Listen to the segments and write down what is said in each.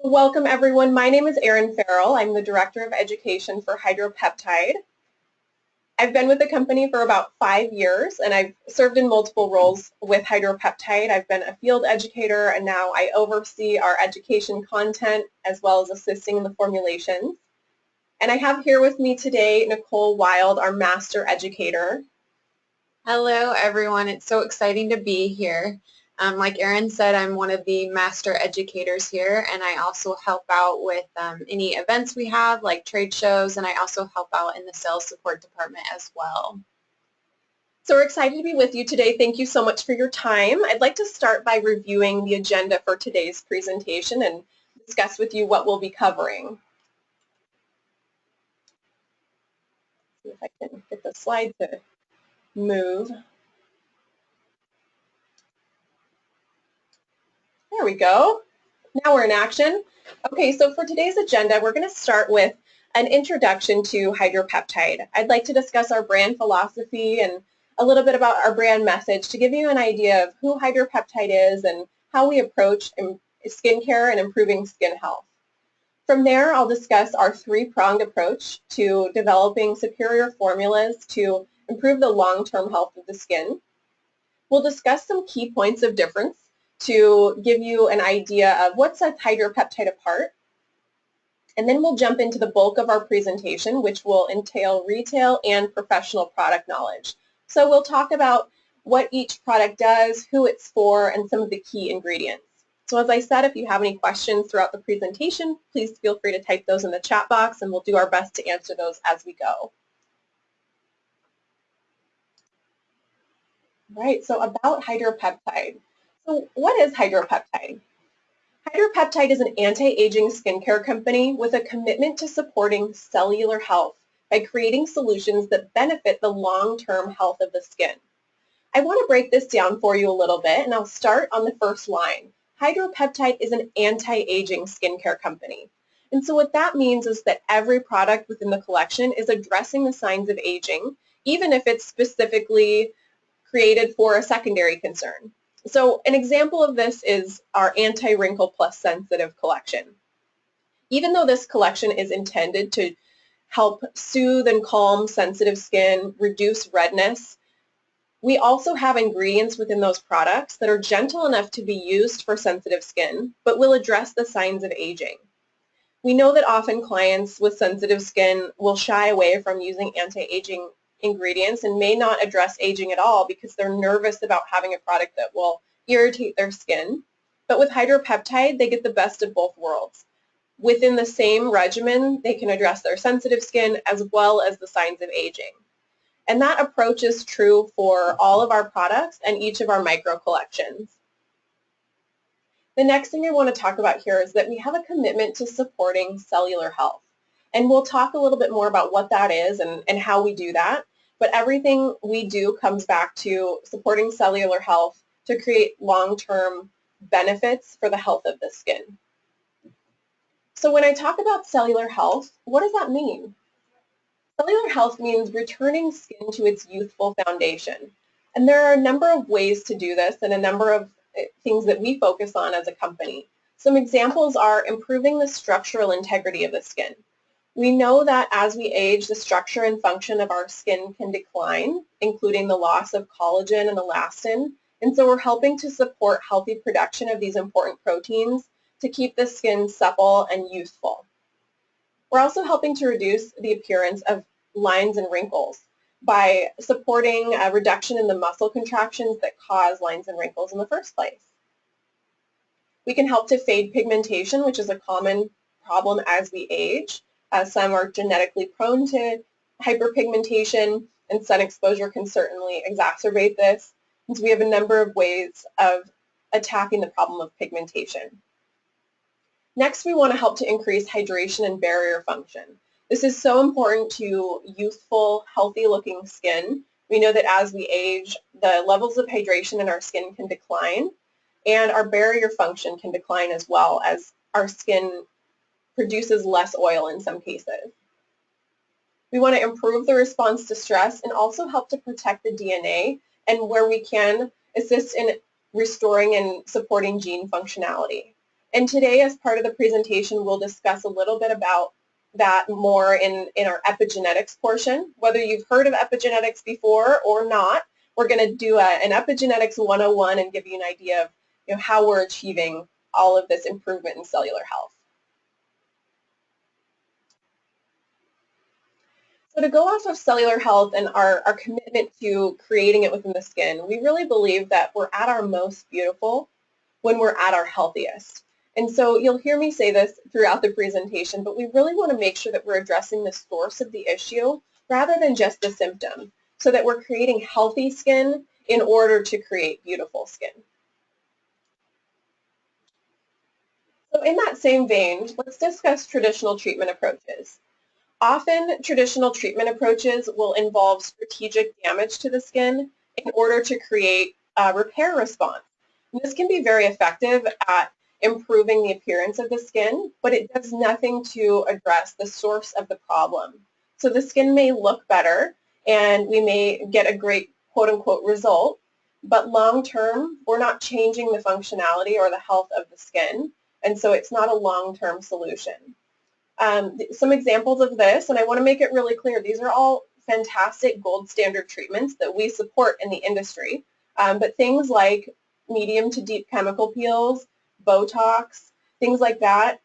Welcome everyone. My name is Erin Farrell. I'm the Director of Education for HydroPeptide. I've been with the company for about 5 years and I've served in multiple roles with HydroPeptide. I've been a field educator and now I oversee our education content as well as assisting in the formulations. And I have here with me today Nicole Wild, our Master Educator. Hello everyone, it's so exciting to be here. Like Erin said, I'm one of the master educators here, and I also help out with any events we have like trade shows, and I also help out in the sales support department as well. So we're excited to be with you today. Thank you so much for your time. I'd like to start by reviewing the agenda for today's presentation and discuss with you what we'll be covering. See if I can get the slide to move. There we go. Now we're in action. Okay, so for today's agenda, we're going to start with an introduction to HydroPeptide. I'd like to discuss our brand philosophy and a little bit about our brand message to give you an idea of who HydroPeptide is and how we approach skincare and improving skin health. From there, I'll discuss our three-pronged approach to developing superior formulas to improve the long-term health of the skin. We'll discuss some key points of difference to give you an idea of what sets HydroPeptide apart. And then we'll jump into the bulk of our presentation, which will entail retail and professional product knowledge. So we'll talk about what each product does, who it's for, and some of the key ingredients. So as I said, if you have any questions throughout the presentation, please feel free to type those in the chat box, and we'll do our best to answer those as we go. All right, so about HydroPeptide. So what is HydroPeptide? HydroPeptide is an anti-aging skincare company with a commitment to supporting cellular health by creating solutions that benefit the long-term health of the skin. I want to break this down for you a little bit, and I'll start on the first line. HydroPeptide is an anti-aging skincare company. And so what that means is that every product within the collection is addressing the signs of aging, even if it's specifically created for a secondary concern. So an example of this is our Anti-Wrinkle Plus Sensitive collection. Even though this collection is intended to help soothe and calm sensitive skin, reduce redness, we also have ingredients within those products that are gentle enough to be used for sensitive skin, but will address the signs of aging. We know that often clients with sensitive skin will shy away from using anti-aging ingredients and may not address aging at all because they're nervous about having a product that will irritate their skin. But with HydroPeptide, they get the best of both worlds. Within the same regimen, they can address their sensitive skin as well as the signs of aging. And that approach is true for all of our products and each of our micro collections. The next thing I want to talk about here is that we have a commitment to supporting cellular health. And we'll talk a little bit more about what that is and how we do that. But everything we do comes back to supporting cellular health to create long-term benefits for the health of the skin. So when I talk about cellular health, what does that mean? Cellular health means returning skin to its youthful foundation. And there are a number of ways to do this and a number of things that we focus on as a company. Some examples are improving the structural integrity of the skin. We know that as we age, the structure and function of our skin can decline, including the loss of collagen and elastin, and so we're helping to support healthy production of these important proteins to keep the skin supple and youthful. We're also helping to reduce the appearance of lines and wrinkles by supporting a reduction in the muscle contractions that cause lines and wrinkles in the first place. We can help to fade pigmentation, which is a common problem as we age. Some are genetically prone to hyperpigmentation, and sun exposure can certainly exacerbate this. And so we have a number of ways of attacking the problem of pigmentation. Next, we want to help to increase hydration and barrier function. This is so important to youthful, healthy-looking skin. We know that as we age, the levels of hydration in our skin can decline, and our barrier function can decline as well as our skin produces less oil in some cases. We want to improve the response to stress and also help to protect the DNA, and where we can, assist in restoring and supporting gene functionality. And today, as part of the presentation, we'll discuss a little bit about that more in our epigenetics portion. Whether you've heard of epigenetics before or not, we're going to do an epigenetics 101 and give you an idea of how we're achieving all of this improvement in cellular health. So to go off of cellular health and our commitment to creating it within the skin, we really believe that we're at our most beautiful when we're at our healthiest. And so you'll hear me say this throughout the presentation, but we really want to make sure that we're addressing the source of the issue rather than just the symptom, so that we're creating healthy skin in order to create beautiful skin. So in that same vein, let's discuss traditional treatment approaches. Often, traditional treatment approaches will involve strategic damage to the skin in order to create a repair response. And this can be very effective at improving the appearance of the skin, but it does nothing to address the source of the problem. So the skin may look better, and we may get a great quote-unquote result, but long-term, we're not changing the functionality or the health of the skin, and so it's not a long-term solution. Some examples of this, and I want to make it really clear, these are all fantastic gold standard treatments that we support in the industry, but things like medium to deep chemical peels, Botox, things like that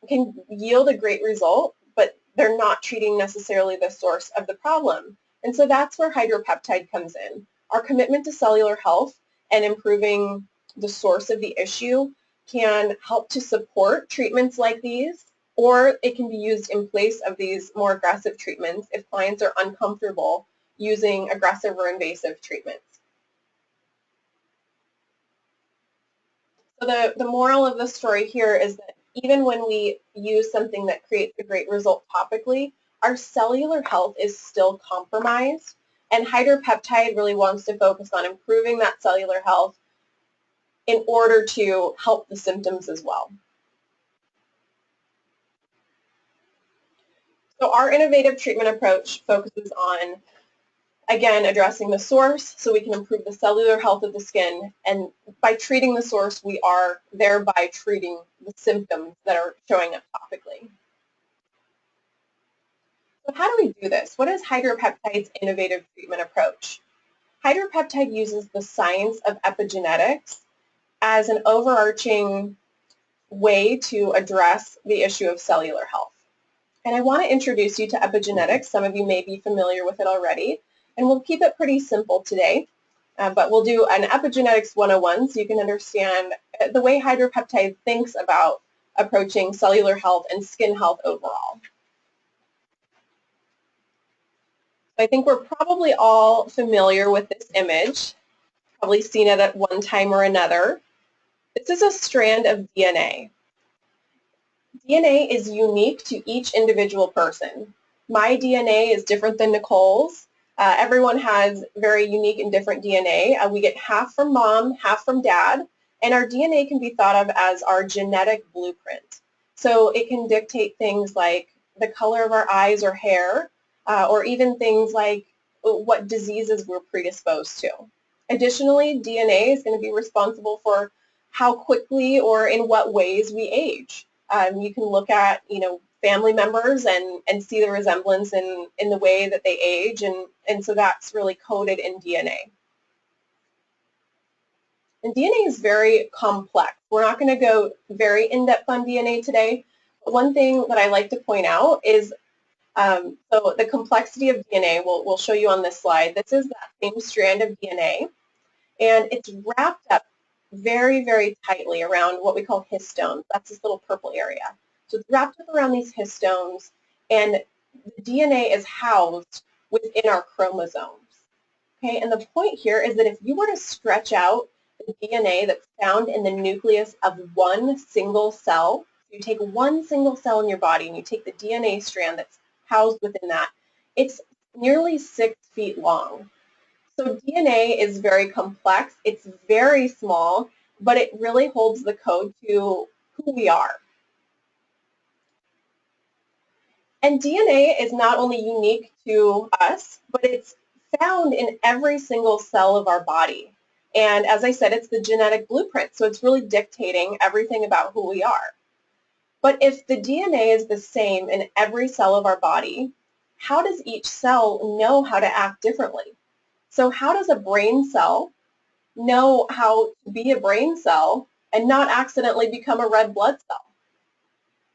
can yield a great result, but they're not treating necessarily the source of the problem. And so that's where HydroPeptide comes in. Our commitment to cellular health and improving the source of the issue can help to support treatments like these, or it can be used in place of these more aggressive treatments if clients are uncomfortable using aggressive or invasive treatments. So the moral of the story here is that even when we use something that creates a great result topically, our cellular health is still compromised, and HydroPeptide really wants to focus on improving that cellular health in order to help the symptoms as well. So our innovative treatment approach focuses on, again, addressing the source so we can improve the cellular health of the skin, and by treating the source, we are thereby treating the symptoms that are showing up topically. So how do we do this? What is HydroPeptide's innovative treatment approach? HydroPeptide uses the science of epigenetics as an overarching way to address the issue of cellular health. And I want to introduce you to epigenetics. Some of you may be familiar with it already. And we'll keep it pretty simple today. But we'll do an epigenetics 101 so you can understand the way HydroPeptide thinks about approaching cellular health and skin health overall. I think we're probably all familiar with this image, probably seen it at one time or another. This is a strand of DNA. DNA is unique to each individual person. My DNA is different than Nicole's. Everyone has very unique and different DNA. We get half from mom, half from dad, and our DNA can be thought of as our genetic blueprint. So it can dictate things like the color of our eyes or hair, or even things like what diseases we're predisposed to. Additionally, DNA is going to be responsible for how quickly or in what ways we age. You can look at, family members and see the resemblance in the way that they age, and so that's really coded in DNA. And DNA is very complex. We're not going to go very in-depth on DNA today, but one thing that I like to point out is, so the complexity of DNA, we'll show you on this slide. This is that same strand of DNA, and it's wrapped up very, very tightly around what we call histones. That's this little purple area. So it's wrapped up around these histones, and the DNA is housed within our chromosomes. Okay, and the point here is that if you were to stretch out the DNA that's found in the nucleus of one single cell, you take one single cell in your body and you take the DNA strand that's housed within that, it's nearly 6 feet long. So DNA is very complex, it's very small, but it really holds the code to who we are. And DNA is not only unique to us, but it's found in every single cell of our body. And as I said, it's the genetic blueprint, so it's really dictating everything about who we are. But if the DNA is the same in every cell of our body, how does each cell know how to act differently? So how does a brain cell know how to be a brain cell and not accidentally become a red blood cell?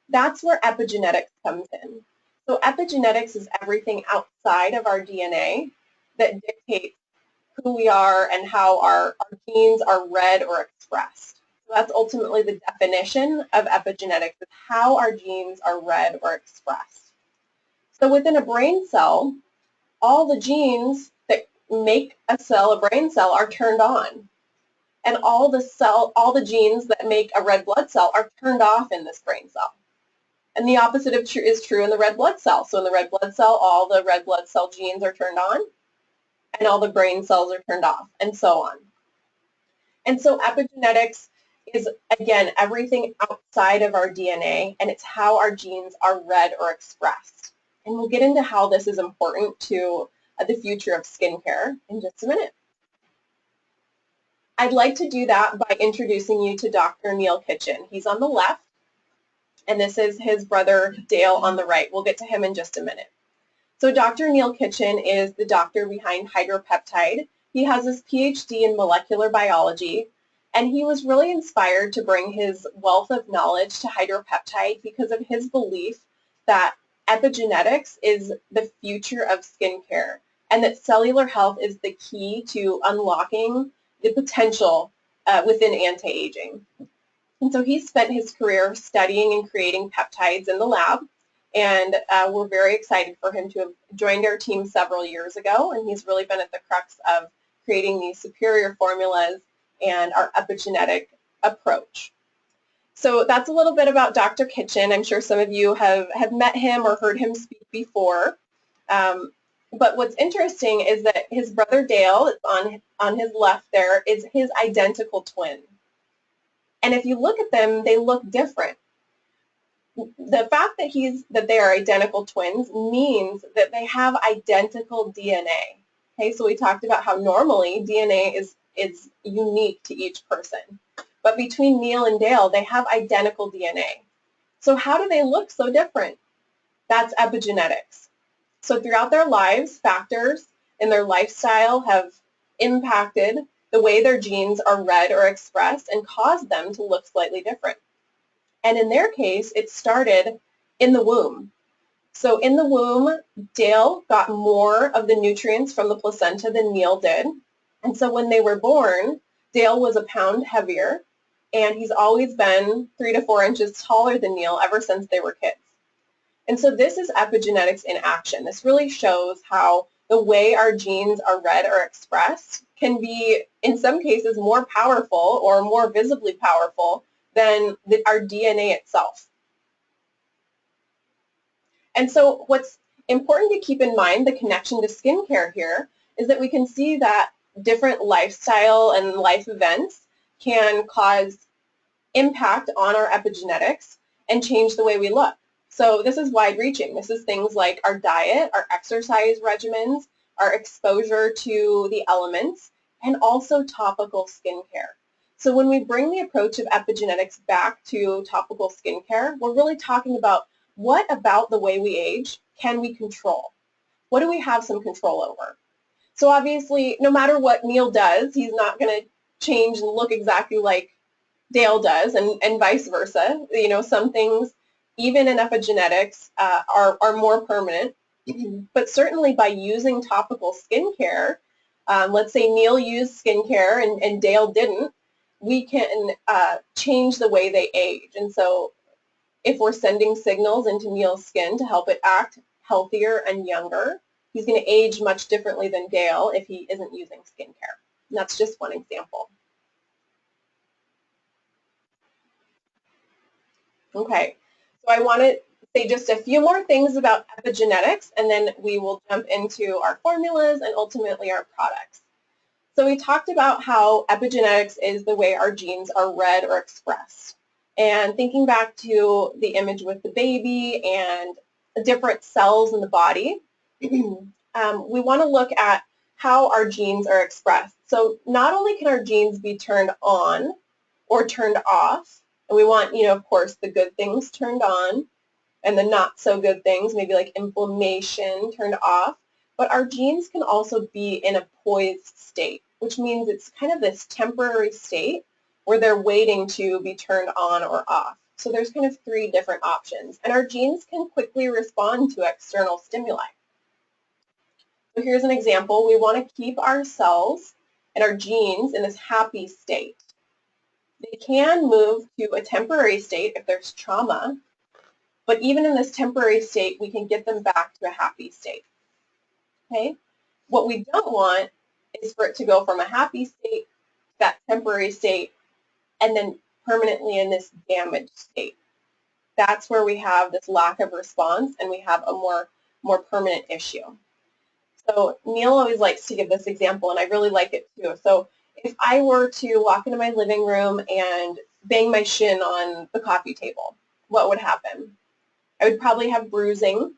That's where epigenetics comes in. So epigenetics is everything outside of our DNA that dictates who we are and how our genes are read or expressed. So that's ultimately the definition of epigenetics, is how our genes are read or expressed. So within a brain cell, all the genes that make a cell a brain cell are turned on. And all the genes that make a red blood cell are turned off in this brain cell. And the opposite is true in the red blood cell. So in the red blood cell, all the red blood cell genes are turned on, and all the brain cells are turned off, and so on. And so epigenetics is, again, everything outside of our DNA, and it's how our genes are read or expressed. And we'll get into how this is important to the future of skincare in just a minute. I'd like to do that by introducing you to Dr. Neil Kitchen. He's on the left, and this is his brother Dale on the right. We'll get to him in just a minute. So Dr. Neil Kitchen is the doctor behind HydroPeptide. He has his PhD in molecular biology, and he was really inspired to bring his wealth of knowledge to HydroPeptide because of his belief that epigenetics is the future of skincare and that cellular health is the key to unlocking the potential within anti-aging. And so he spent his career studying and creating peptides in the lab, and we're very excited for him to have joined our team several years ago, and he's really been at the crux of creating these superior formulas and our epigenetic approach. So that's a little bit about Dr. Kitchen. I'm sure some of you have met him or heard him speak before. But what's interesting is that his brother Dale, on his left there, is his identical twin. And if you look at them, they look different. The fact that they are identical twins means that they have identical DNA. Okay, so we talked about how normally DNA is unique to each person. But between Neil and Dale, they have identical DNA. So how do they look so different? That's epigenetics. So throughout their lives, factors in their lifestyle have impacted the way their genes are read or expressed and caused them to look slightly different. And in their case, it started in the womb. So in the womb, Dale got more of the nutrients from the placenta than Neil did. And so when they were born, Dale was a pound heavier, and he's always been 3 to 4 inches taller than Neil ever since they were kids. And so this is epigenetics in action. This really shows how the way our genes are read or expressed can be, in some cases, more powerful or more visibly powerful than our DNA itself. And so what's important to keep in mind, the connection to skincare here, is that we can see that different lifestyle and life events can cause impact on our epigenetics and change the way we look. So this is wide-reaching. This is things like our diet, our exercise regimens, our exposure to the elements, and also topical skincare. So when we bring the approach of epigenetics back to topical skincare, we're really talking about what about the way we age can we control? What do we have some control over? So obviously, no matter what Neil does, he's not going to change and look exactly like Dale does, and vice versa. You know, some things, even in epigenetics, are more permanent. But certainly by using topical skincare, let's say Neil used skincare and Dale didn't, we can change the way they age. And so if we're sending signals into Neil's skin to help it act healthier and younger, he's going to age much differently than Dale if he isn't using skincare. And that's just one example. Okay, so I want to say just a few more things about epigenetics, and then we will jump into our formulas and ultimately our products. So we talked about how epigenetics is the way our genes are read or expressed. And thinking back to the image with the baby and different cells in the body, we want to look at how our genes are expressed. So not only can our genes be turned on or turned off, and we want, of course, the good things turned on and the not so good things, maybe like inflammation, turned off, but our genes can also be in a poised state, which means it's kind of this temporary state where they're waiting to be turned on or off. So there's kind of three different options, and our genes can quickly respond to external stimuli. So here's an example. We want to keep our cells and our genes in this happy state. They can move to a temporary state if there's trauma, but even in this temporary state, we can get them back to a happy state. Okay? What we don't want is for it to go from a happy state to that temporary state and then permanently in this damaged state. That's where we have this lack of response and we have a more permanent issue. So Neil always likes to give this example, and I really like it too. So if I were to walk into my living room and bang my shin on the coffee table, what would happen? I would probably have bruising.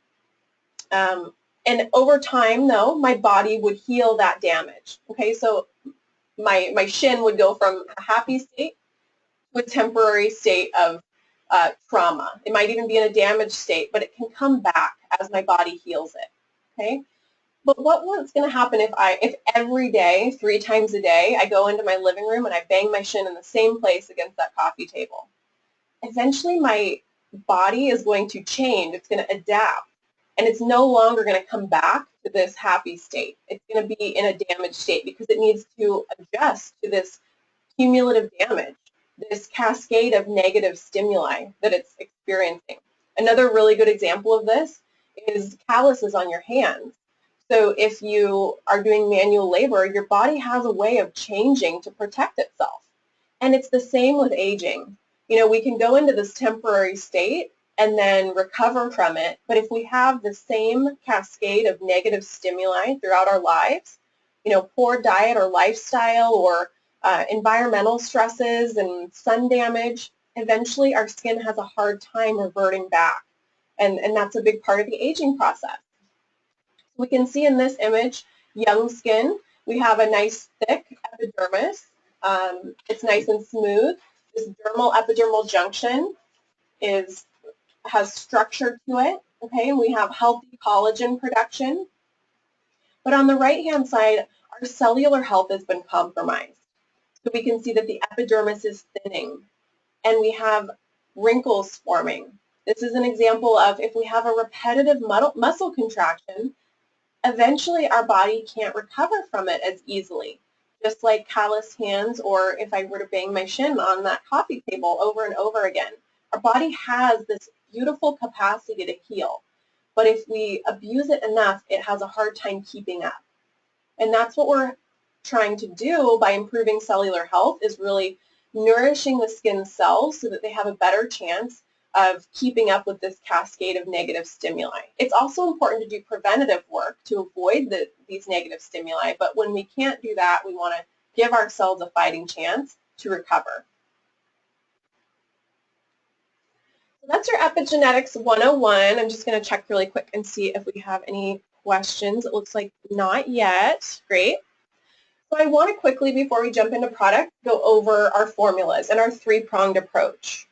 And over time, though, my body would heal that damage. Okay, so my shin would go from a happy state to a temporary state of trauma. It might even be in a damaged state, but it can come back as my body heals it. Okay. But what's going to happen if every day, 3 times a day, I go into my living room and I bang my shin in the same place against that coffee table? Eventually my body is going to change. It's going to adapt. And it's no longer going to come back to this happy state. It's going to be in a damaged state because it needs to adjust to this cumulative damage, this cascade of negative stimuli that it's experiencing. Another really good example of this is calluses on your hands. So if you are doing manual labor, your body has a way of changing to protect itself. And it's the same with aging. We can go into this temporary state and then recover from it, but if we have the same cascade of negative stimuli throughout our lives, poor diet or lifestyle or environmental stresses and sun damage, eventually our skin has a hard time reverting back. And that's a big part of the aging process. We can see in this image, young skin, we have a nice thick epidermis. It's nice and smooth. This dermal epidermal junction has structure to it, okay, and we have healthy collagen production. But on the right-hand side, our cellular health has been compromised. So we can see that the epidermis is thinning, and we have wrinkles forming. This is an example of if we have a repetitive muscle contraction, eventually our body can't recover from it as easily. Just like calloused hands, or if I were to bang my shin on that coffee table over and over again. Our body has this beautiful capacity to heal, but if we abuse it enough, it has a hard time keeping up. And that's what we're trying to do by improving cellular health, is really nourishing the skin cells so that they have a better chance of keeping up with this cascade of negative stimuli. It's also important to do preventative work to avoid these negative stimuli, but when we can't do that, we want to give ourselves a fighting chance to recover. So that's your Epigenetics 101. I'm just going to check really quick and see if we have any questions. It looks like not yet. Great. So I want to quickly, before we jump into product, go over our formulas and our 3-pronged approach.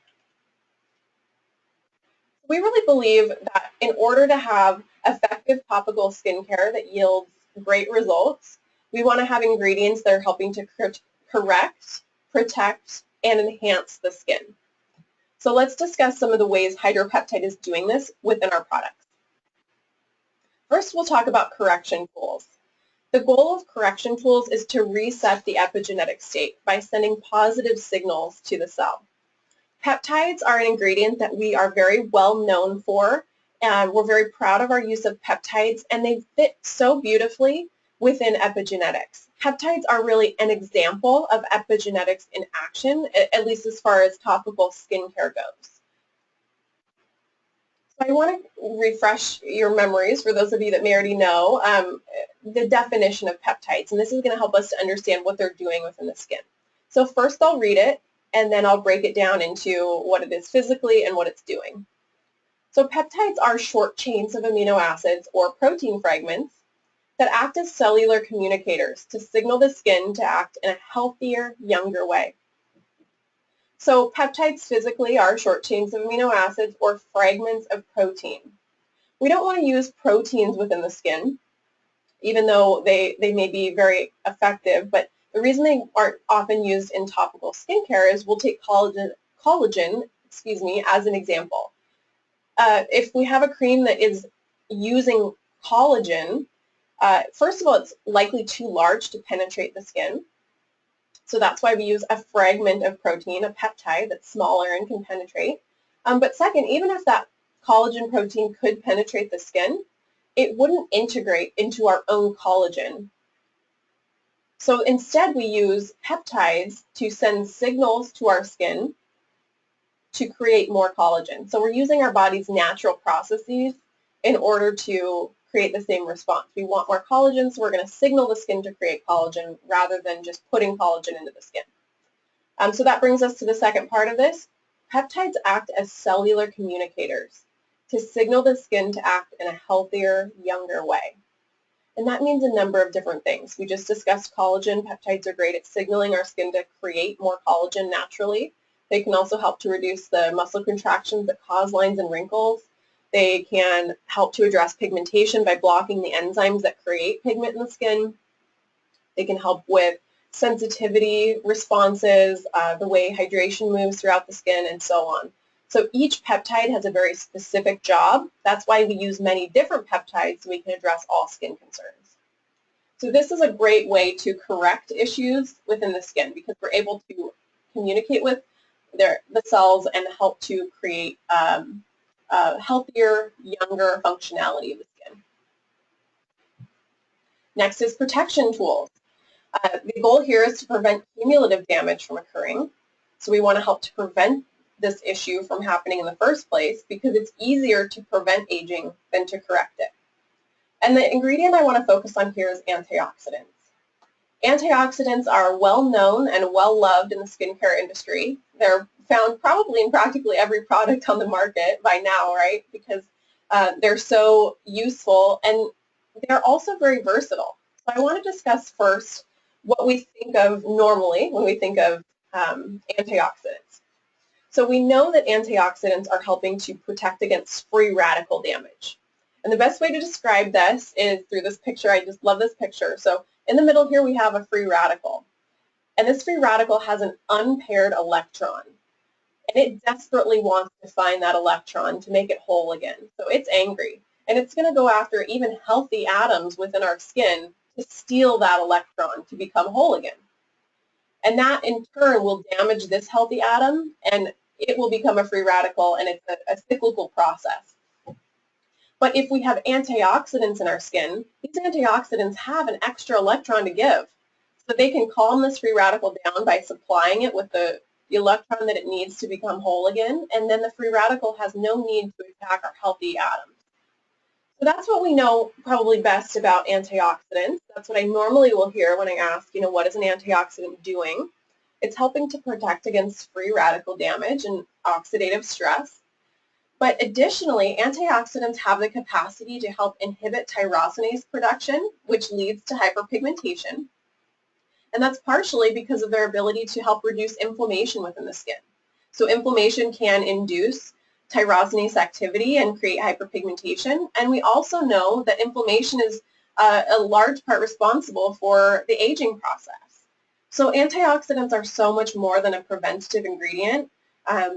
We really believe that in order to have effective topical skincare that yields great results, we want to have ingredients that are helping to correct, protect, and enhance the skin. So let's discuss some of the ways HydroPeptide is doing this within our products. First, we'll talk about correction tools. The goal of correction tools is to reset the epigenetic state by sending positive signals to the cell. Peptides are an ingredient that we are very well known for, and we're very proud of our use of peptides, and they fit so beautifully within epigenetics. Peptides are really an example of epigenetics in action, at least as far as topical skincare goes. So I want to refresh your memories, for those of you that may already know, the definition of peptides, and this is going to help us to understand what they're doing within the skin. So first I'll read it, and then I'll break it down into what it is physically and what it's doing. So peptides are short chains of amino acids or protein fragments that act as cellular communicators to signal the skin to act in a healthier, younger way. So peptides physically are short chains of amino acids or fragments of protein. We don't want to use proteins within the skin, even though they may be very effective, but the reason they aren't often used in topical skincare is we'll take collagen, as an example. If we have a cream that is using collagen, first of all, it's likely too large to penetrate the skin. So that's why we use a fragment of protein, a peptide that's smaller and can penetrate. But second, even if that collagen protein could penetrate the skin, it wouldn't integrate into our own collagen. So instead we use peptides to send signals to our skin to create more collagen. So we're using our body's natural processes in order to create the same response. We want more collagen, so we're going to signal the skin to create collagen rather than just putting collagen into the skin. So that brings us to the second part of this. Peptides act as cellular communicators to signal the skin to act in a healthier, younger way. And that means a number of different things. We just discussed collagen. Peptides are great at signaling our skin to create more collagen naturally. They can also help to reduce the muscle contractions that cause lines and wrinkles. They can help to address pigmentation by blocking the enzymes that create pigment in the skin. They can help with sensitivity responses, the way hydration moves throughout the skin, and so on. So each peptide has a very specific job. That's why we use many different peptides so we can address all skin concerns. So this is a great way to correct issues within the skin because we're able to communicate with the cells and help to create healthier, younger functionality of the skin. Next is protection tools. The goal here is to prevent cumulative damage from occurring. So we want to help to prevent this issue from happening in the first place because it's easier to prevent aging than to correct it. And the ingredient I want to focus on here is antioxidants. Antioxidants are well known and well loved in the skincare industry. They're found probably in practically every product on the market by now, right? Because they're so useful and they're also very versatile. So I want to discuss first what we think of normally when we think of antioxidants. So we know that antioxidants are helping to protect against free radical damage. And the best way to describe this is through this picture. I just love this picture. So in the middle here we have a free radical. And this free radical has an unpaired electron. And it desperately wants to find that electron to make it whole again. So it's angry. And it's going to go after even healthy atoms within our skin to steal that electron to become whole again. And that in turn will damage this healthy atom and it will become a free radical and it's a cyclical process. But if we have antioxidants in our skin, these antioxidants have an extra electron to give. So they can calm this free radical down by supplying it with the electron that it needs to become whole again, and then the free radical has no need to attack our healthy atoms. So that's what we know probably best about antioxidants. That's what I normally will hear when I ask, what is an antioxidant doing? It's helping to protect against free radical damage and oxidative stress. But additionally, antioxidants have the capacity to help inhibit tyrosinase production, which leads to hyperpigmentation. And that's partially because of their ability to help reduce inflammation within the skin. So inflammation can induce tyrosinase activity and create hyperpigmentation. And we also know that inflammation is a large part responsible for the aging process. So antioxidants are so much more than a preventative ingredient.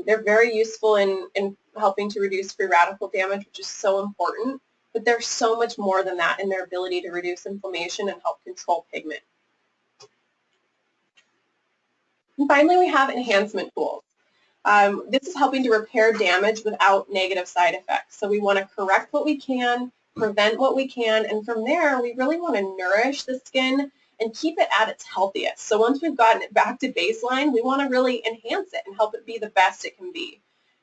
They're very useful in helping to reduce free radical damage, which is so important. But they're so much more than that in their ability to reduce inflammation and help control pigment. And finally, we have enhancement tools. This is helping to repair damage without negative side effects. So we want to correct what we can, prevent what we can, and from there, we really want to nourish the skin and keep it at its healthiest. So once we've gotten it back to baseline, we want to really enhance it and help it be the best it can be.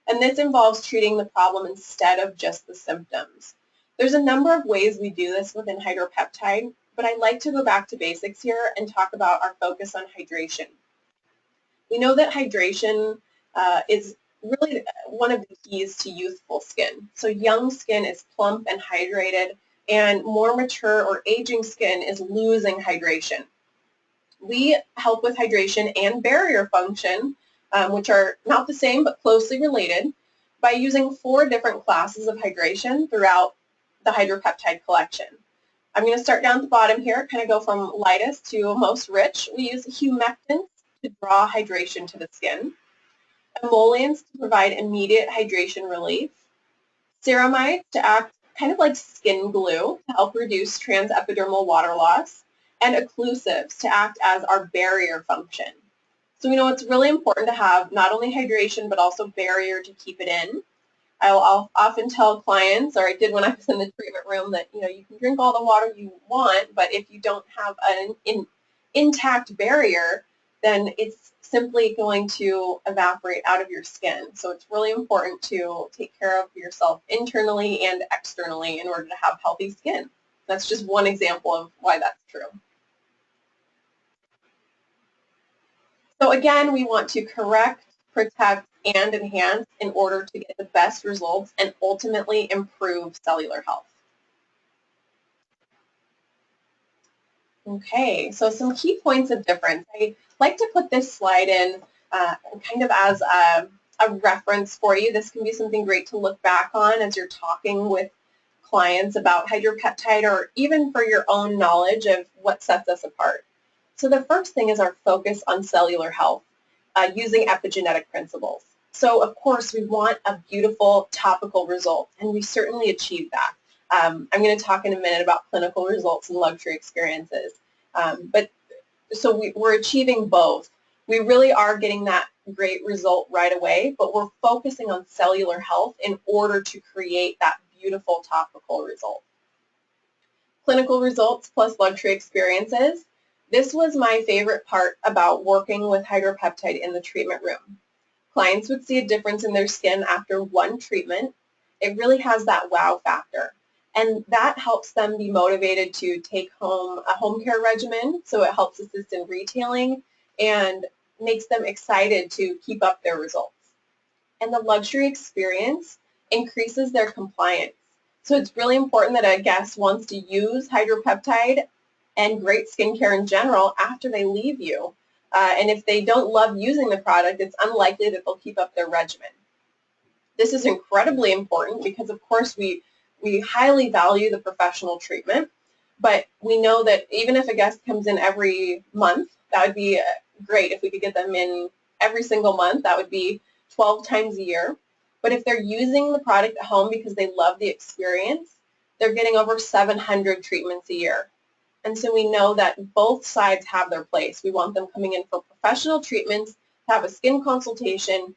And this involves treating the problem instead of just the symptoms. There's a number of ways we do this within HydroPeptide, but I'd like to go back to basics here and talk about our focus on hydration. We know that hydration is really one of the keys to youthful skin. So young skin is plump and hydrated and more mature or aging skin is losing hydration. We help with hydration and barrier function, which are not the same but closely related, by using 4 different classes of hydration throughout the HydroPeptide collection. I'm going to start down at the bottom here, kind of go from lightest to most rich. We use humectants to draw hydration to the skin, emollients to provide immediate hydration relief, ceramides to act kind of like skin glue to help reduce transepidermal water loss, and occlusives to act as our barrier function. So we know it's really important to have not only hydration but also barrier to keep it in. I'll often tell clients, or I did when I was in the treatment room, that you can drink all the water you want, but if you don't have an intact barrier, then it's simply going to evaporate out of your skin. So it's really important to take care of yourself internally and externally in order to have healthy skin. That's just one example of why that's true. So again, we want to correct, protect, and enhance in order to get the best results and ultimately improve cellular health. Okay, so some key points of difference. I like to put this slide in kind of as a reference for you. This can be something great to look back on as you're talking with clients about HydroPeptide, or even for your own knowledge of what sets us apart. So the first thing is our focus on cellular health using epigenetic principles. So of course we want a beautiful topical result, and we certainly achieve that. I'm going to talk in a minute about clinical results and luxury experiences. So we're achieving both. We really are getting that great result right away, but we're focusing on cellular health in order to create that beautiful topical result. Clinical results plus luxury experiences. This was my favorite part about working with HydroPeptide in the treatment room. Clients would see a difference in their skin after one treatment. It really has that wow factor. And that helps them be motivated to take home a home care regimen, so it helps assist in retailing and makes them excited to keep up their results. And the luxury experience increases their compliance. So it's really important that a guest wants to use HydroPeptide and great skincare in general after they leave you. And if they don't love using the product, it's unlikely that they'll keep up their regimen. This is incredibly important because, of course, we highly value the professional treatment, but we know that even if a guest comes in every month, that would be great. If we could get them in every single month, that would be 12 times a year. But if they're using the product at home because they love the experience, they're getting over 700 treatments a year. And so we know that both sides have their place. We want them coming in for professional treatments, to have a skin consultation,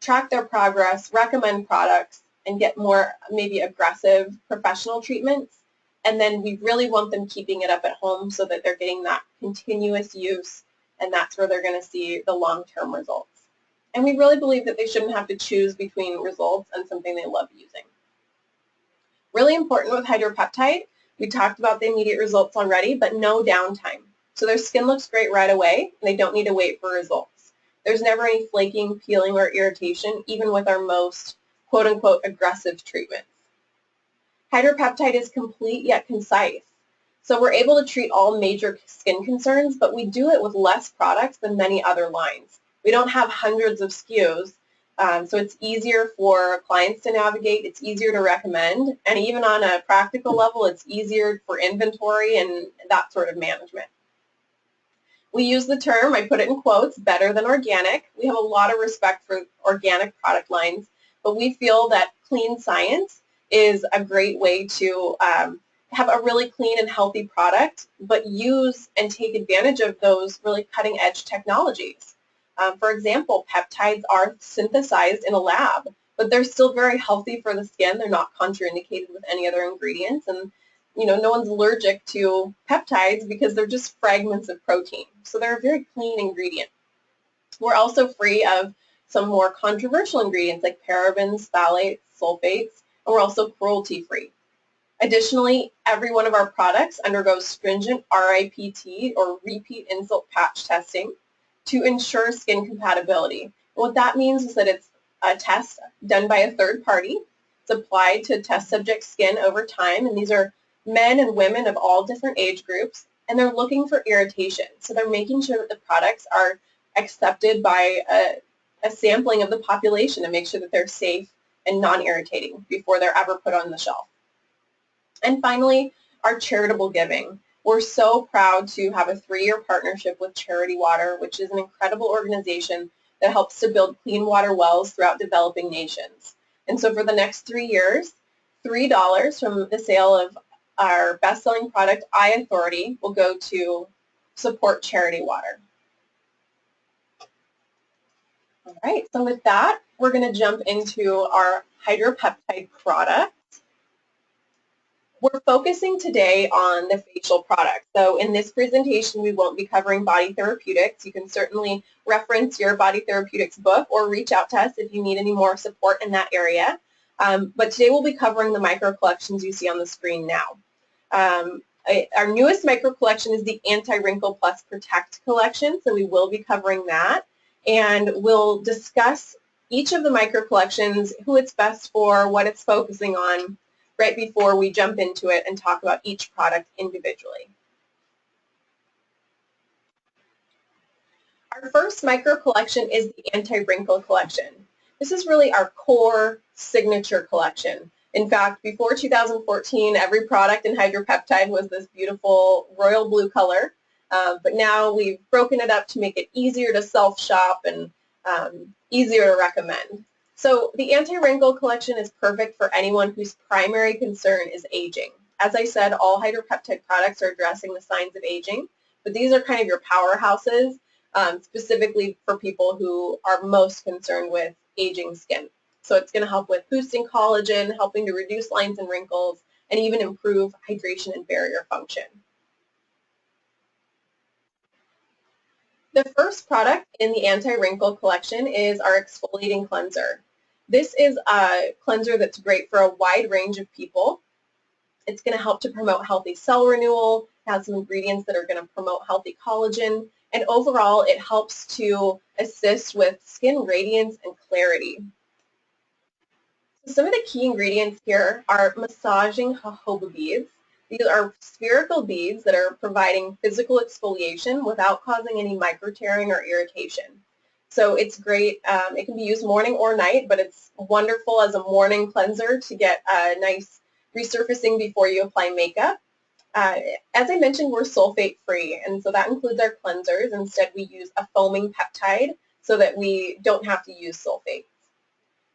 track their progress, recommend products, and get more maybe aggressive professional treatments. And then we really want them keeping it up at home so that they're getting that continuous use, and that's where they're going to see the long-term results. And we really believe that they shouldn't have to choose between results and something they love using. Really important with HydroPeptide, we talked about the immediate results already, but no downtime. So their skin looks great right away, and they don't need to wait for results. There's never any flaking, peeling, or irritation, even with our most quote-unquote aggressive treatments. HydroPeptide is complete yet concise. So we're able to treat all major skin concerns, but we do it with less products than many other lines. We don't have hundreds of SKUs, so it's easier for clients to navigate, it's easier to recommend, and even on a practical level, it's easier for inventory and that sort of management. We use the term, I put it in quotes, better than organic. We have a lot of respect for organic product lines, but we feel that clean science is a great way to have a really clean and healthy product, but use and take advantage of those really cutting-edge technologies. For example, peptides are synthesized in a lab, but they're still very healthy for the skin. They're not contraindicated with any other ingredients, and no one's allergic to peptides because they're just fragments of protein. So they're a very clean ingredient. We're also free of some more controversial ingredients like parabens, phthalates, sulfates, and we're also cruelty-free. Additionally, every one of our products undergoes stringent RIPT, or repeat insult patch testing, to ensure skin compatibility. And what that means is that it's a test done by a third party, It's applied to test subject skin over time, and these are men and women of all different age groups, and they're looking for irritation. So they're making sure that the products are accepted by a sampling of the population to make sure that they're safe and non-irritating before they're ever put on the shelf. And finally, our charitable giving. We're so proud to have a 3-year partnership with Charity Water, which is an incredible organization that helps to build clean water wells throughout developing nations. And so for the next 3 years, $3 from the sale of our best-selling product, Eye Authority, will go to support Charity Water. All right, so with that, we're going to jump into our HydroPeptide product. We're focusing today on the facial product. So in this presentation, we won't be covering body therapeutics. You can certainly reference your body therapeutics book or reach out to us if you need any more support in that area. But today we'll be covering the micro collections you see on the screen now. Our newest micro collection is the Anti-Wrinkle Plus Protect collection, so we will be covering that. And we'll discuss each of the micro collections, who it's best for, what it's focusing on, right before we jump into it and talk about each product individually. Our first micro collection is the Anti-Wrinkle collection. This is really our core signature collection. In fact, before 2014, every product in HydroPeptide was this beautiful royal blue color, but now we've broken it up to make it easier to self-shop and easier to recommend. So the Anti-Wrinkle collection is perfect for anyone whose primary concern is aging. As I said, all HydroPeptide products are addressing the signs of aging, but these are kind of your powerhouses, specifically for people who are most concerned with aging skin. So it's going to help with boosting collagen, helping to reduce lines and wrinkles, and even improve hydration and barrier function. The first product in the Anti-Wrinkle collection is our exfoliating cleanser. This is a cleanser that's great for a wide range of people. It's going to help to promote healthy cell renewal, it has some ingredients that are going to promote healthy collagen, and overall it helps to assist with skin radiance and clarity. So some of the key ingredients here are massaging jojoba beads. These are spherical beads that are providing physical exfoliation without causing any micro-tearing or irritation. So it's great. It can be used morning or night, but it's wonderful as a morning cleanser to get a nice resurfacing before you apply makeup. As I mentioned, we're sulfate-free, and so that includes our cleansers. Instead, we use a foaming peptide so that we don't have to use sulfate.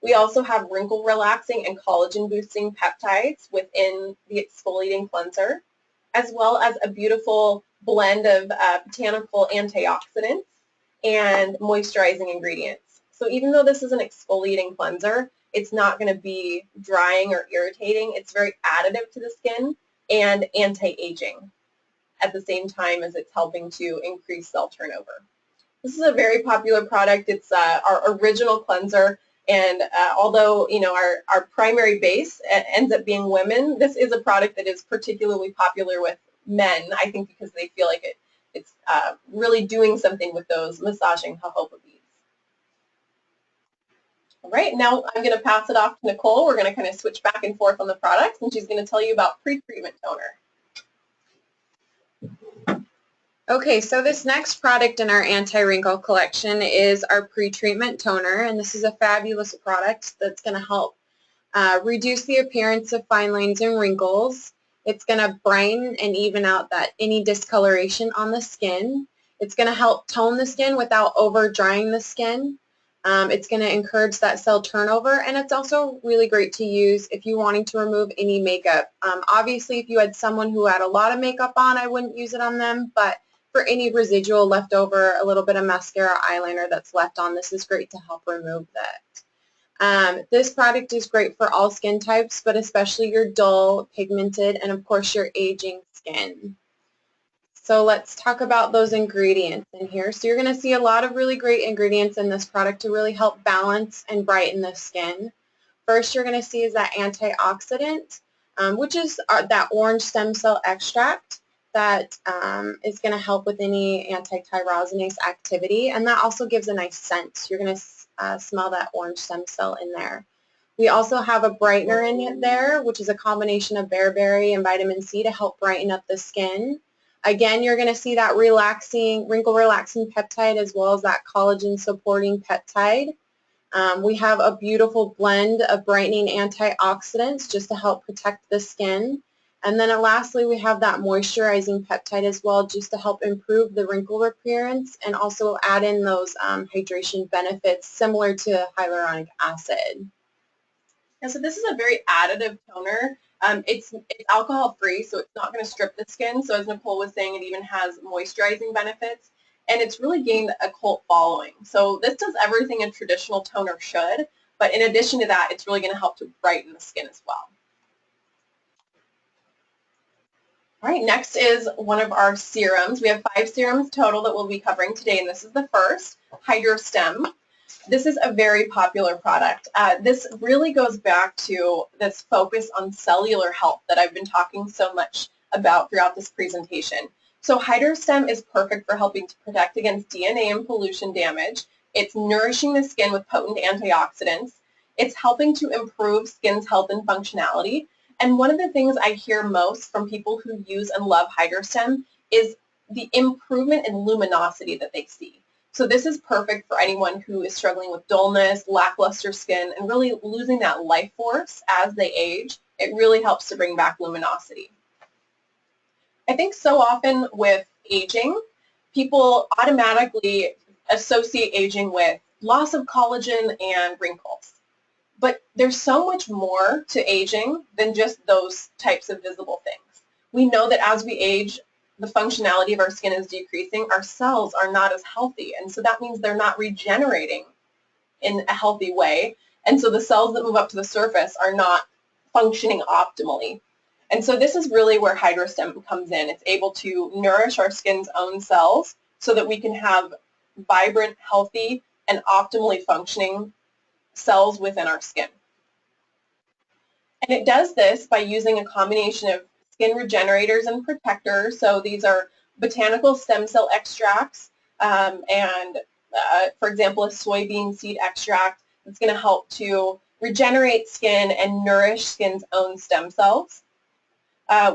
We also have wrinkle-relaxing and collagen-boosting peptides within the exfoliating cleanser, as well as a beautiful blend of botanical antioxidants and moisturizing ingredients. So even though this is an exfoliating cleanser, it's not going to be drying or irritating. It's very additive to the skin and anti-aging at the same time as it's helping to increase cell turnover. This is a very popular product. It's our original cleanser, and although our primary base ends up being women, this is a product that is particularly popular with men, I think, because they feel like it's really doing something with those massaging jojoba beads. All right, now I'm going to pass it off to Nicole. We're going to kind of switch back and forth on the products, and she's going to tell you about pre-treatment toner. Okay, so this next product in our anti-wrinkle collection is our pre-treatment toner, and this is a fabulous product that's going to help reduce the appearance of fine lines and wrinkles. It's going to brighten and even out any discoloration on the skin. It's going to help tone the skin without over drying the skin. It's going to encourage that cell turnover, and it's also really great to use if you're wanting to remove any makeup. Obviously, if you had someone who had a lot of makeup on, I wouldn't use it on them, but for any residual leftover, a little bit of mascara, eyeliner that's left on, this is great to help remove that. This product is great for all skin types, but especially your dull, pigmented, and of course your aging skin. So let's talk about those ingredients in here. So you're going to see a lot of really great ingredients in this product to really help balance and brighten the skin. First you're going to see is that antioxidant, which is that orange stem cell extract that is going to help with any anti-tyrosinase activity, and that also gives a nice scent. You're going to smell that orange stem cell in there. We also have a brightener in it there, which is a combination of bearberry and vitamin C to help brighten up the skin. Again, you're going to see that relaxing, wrinkle relaxing peptide as well as that collagen supporting peptide. We have a beautiful blend of brightening antioxidants just to help protect the skin. And then lastly, we have that moisturizing peptide as well just to help improve the wrinkle appearance and also add in those hydration benefits similar to hyaluronic acid. And so this is a very additive toner. It's alcohol-free, so it's not going to strip the skin. So as Nicole was saying, it even has moisturizing benefits. And it's really gained a cult following. So this does everything a traditional toner should, but in addition to that, it's really going to help to brighten the skin as well. All right, next is one of our serums. We have 5 serums total that we'll be covering today, and this is the first, HydroStem. This is a very popular product. This really goes back to this focus on cellular health that I've been talking so much about throughout this presentation. So HydroStem is perfect for helping to protect against DNA and pollution damage. It's nourishing the skin with potent antioxidants. It's helping to improve skin's health and functionality. And one of the things I hear most from people who use and love HydroStem is the improvement in luminosity that they see. So this is perfect for anyone who is struggling with dullness, lackluster skin, and really losing that life force as they age. It really helps to bring back luminosity. I think so often with aging, people automatically associate aging with loss of collagen and wrinkles. But there's so much more to aging than just those types of visible things. We know that as we age, the functionality of our skin is decreasing. Our cells are not as healthy, and so that means they're not regenerating in a healthy way. And so the cells that move up to the surface are not functioning optimally. And so this is really where HydroStem comes in. It's able to nourish our skin's own cells so that we can have vibrant, healthy, and optimally functioning cells within our skin. And it does this by using a combination of skin regenerators and protectors. So these are botanical stem cell extracts for example, a soybean seed extract that's going to help to regenerate skin and nourish skin's own stem cells.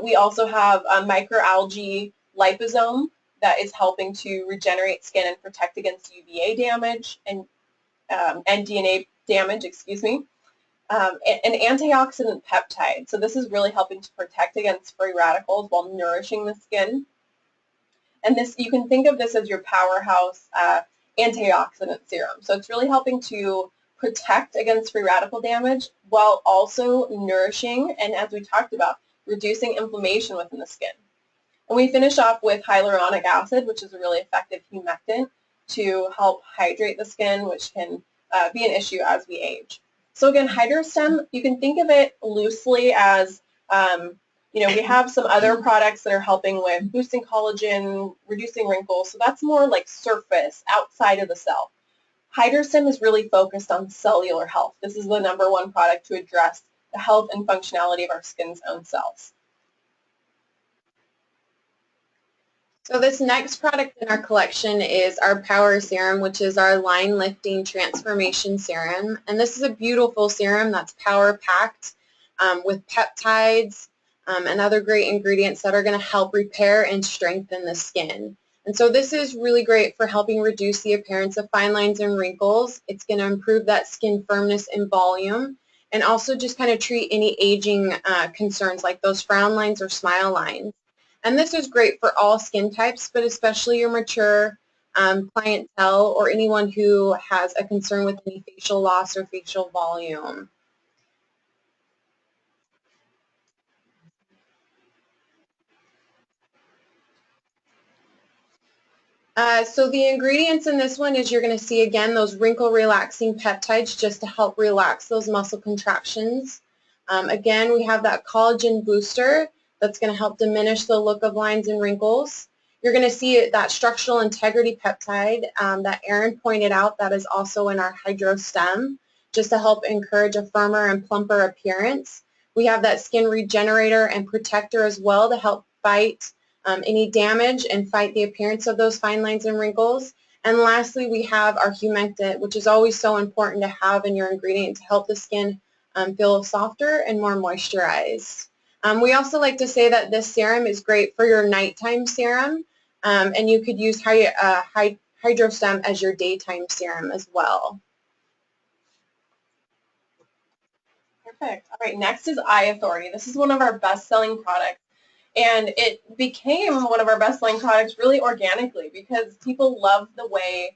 We also have a microalgae liposome that is helping to regenerate skin and protect against UVA damage and DNA damage, excuse me. An antioxidant peptide. So this is really helping to protect against free radicals while nourishing the skin. And this, you can think of this as your powerhouse antioxidant serum. So it's really helping to protect against free radical damage while also nourishing and, as we talked about, reducing inflammation within the skin. And we finish off with hyaluronic acid, which is a really effective humectant to help hydrate the skin, which can be an issue as we age. So again, HydroStem, you can think of it loosely as, we have some other products that are helping with boosting collagen, reducing wrinkles, so that's more like surface, outside of the cell. HydroStem is really focused on cellular health. This is the #1 product to address the health and functionality of our skin's own cells. So this next product in our collection is our Power Serum, which is our line lifting transformation serum. And this is a beautiful serum that's power packed with peptides and other great ingredients that are going to help repair and strengthen the skin. And so this is really great for helping reduce the appearance of fine lines and wrinkles. It's going to improve that skin firmness and volume and also just kind of treat any aging concerns like those frown lines or smile lines. And this is great for all skin types, but especially your mature clientele or anyone who has a concern with any facial loss or facial volume. So the ingredients in this one is you're going to see again those wrinkle relaxing peptides just to help relax those muscle contractions. Again, we have that collagen booster that's going to help diminish the look of lines and wrinkles. You're going to see that structural integrity peptide that Erin pointed out that is also in our HydroStem just to help encourage a firmer and plumper appearance. We have that skin regenerator and protector as well to help fight any damage and fight the appearance of those fine lines and wrinkles. And lastly, we have our humectant, which is always so important to have in your ingredient to help the skin feel softer and more moisturized. We also like to say that this serum is great for your nighttime serum, and you could use HydroStem as your daytime serum as well. Perfect. All right, next is Eye Authority. This is one of our best-selling products, and it became one of our best-selling products really organically because people love the way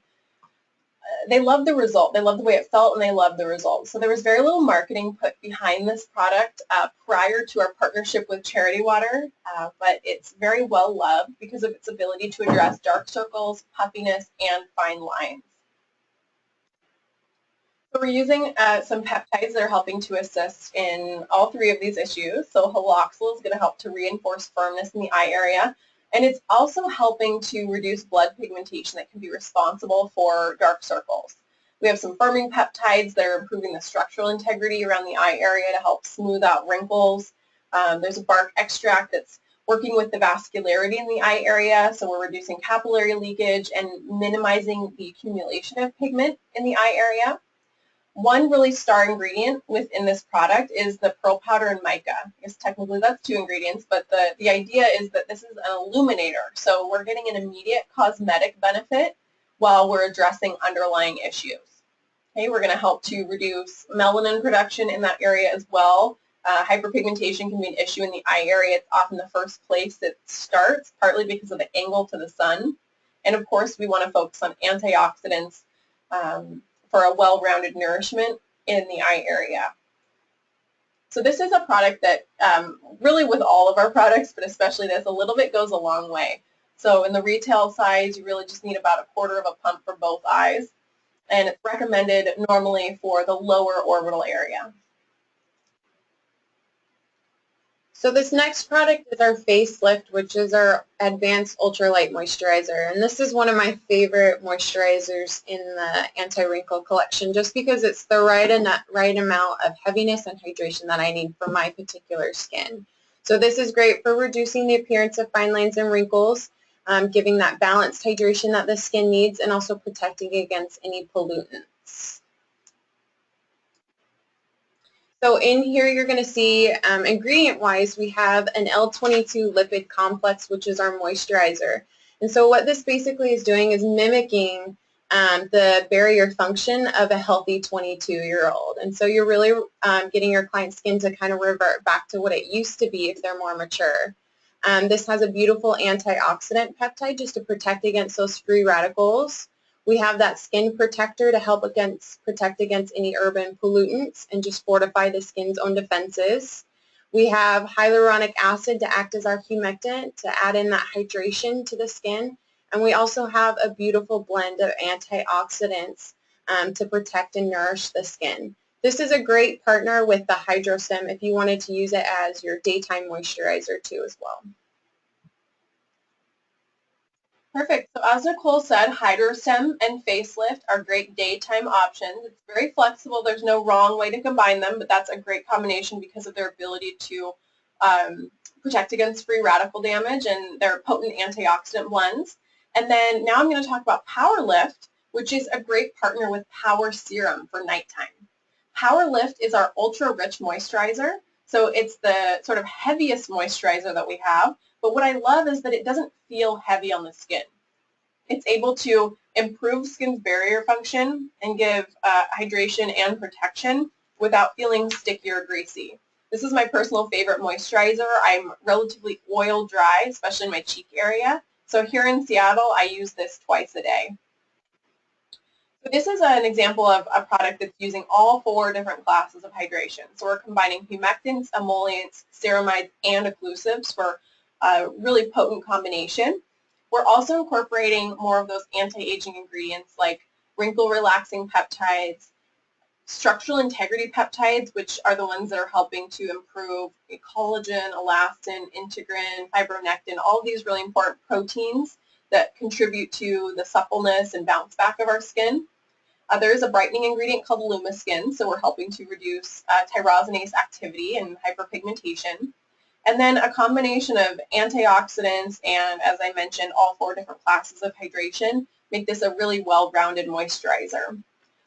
they love the result. They love the way it felt, and they love the result. So there was very little marketing put behind this product prior to our partnership with Charity Water, but it's very well loved because of its ability to address dark circles, puffiness, and fine lines. So we're using some peptides that are helping to assist in all three of these issues. So haloxyl is going to help to reinforce firmness in the eye area, and it's also helping to reduce blood pigmentation that can be responsible for dark circles. We have some firming peptides that are improving the structural integrity around the eye area to help smooth out wrinkles. There's a bark extract that's working with the vascularity in the eye area, so we're reducing capillary leakage and minimizing the accumulation of pigment in the eye area. One really star ingredient within this product is the pearl powder and mica. I guess technically that's two ingredients, but the idea is that this is an illuminator. So we're getting an immediate cosmetic benefit while we're addressing underlying issues. Okay, we're going to help to reduce melanin production in that area as well. Hyperpigmentation can be an issue in the eye area. It's often the first place it starts, partly because of the angle to the sun. And of course, we want to focus on antioxidants for a well-rounded nourishment in the eye area. So this is a product that really with all of our products, but especially this, a little bit goes a long way. So in the retail size, you really just need about 1/4 of a pump for both eyes, and it's recommended normally for the lower orbital area. So this next product is our facelift, which is our advanced ultralight moisturizer, and this is one of my favorite moisturizers in the anti-wrinkle collection just because it's the right amount of heaviness and hydration that I need for my particular skin. So this is great for reducing the appearance of fine lines and wrinkles, giving that balanced hydration that the skin needs, and also protecting against any pollutants. So in here you're going to see ingredient-wise we have an L22 lipid complex, which is our moisturizer. And so what this basically is doing is mimicking the barrier function of a healthy 22-year-old. And so you're really getting your client's skin to kind of revert back to what it used to be if they're more mature. This has a beautiful antioxidant peptide just to protect against those free radicals. We have that skin protector to help protect against any urban pollutants and just fortify the skin's own defenses. We have hyaluronic acid to act as our humectant to add in that hydration to the skin. And we also have a beautiful blend of antioxidants to protect and nourish the skin. This is a great partner with the HydroStem if you wanted to use it as your daytime moisturizer too as well. Perfect. So as Nicole said, HydroStem and Facelift are great daytime options. It's very flexible. There's no wrong way to combine them, but that's a great combination because of their ability to protect against free radical damage and their potent antioxidant blends. And then now I'm going to talk about PowerLift, which is a great partner with Power Serum for nighttime. PowerLift is our ultra-rich moisturizer. So it's the sort of heaviest moisturizer that we have. But what I love is that it doesn't feel heavy on the skin. It's able to improve skin's barrier function and give hydration and protection without feeling sticky or greasy. This is my personal favorite moisturizer. I'm relatively oil dry, especially in my cheek area. So here in Seattle, I use this twice a day. So this is an example of a product that's using all 4 different classes of hydration. So we're combining humectants, emollients, ceramides, and occlusives for a really potent combination. We're also incorporating more of those anti-aging ingredients like wrinkle-relaxing peptides, structural integrity peptides, which are the ones that are helping to improve collagen, elastin, integrin, fibronectin, all of these really important proteins that contribute to the suppleness and bounce back of our skin. There is a brightening ingredient called LumaSkin, so we're helping to reduce tyrosinase activity and hyperpigmentation. And then a combination of antioxidants and, as I mentioned, all 4 different classes of hydration make this a really well-rounded moisturizer.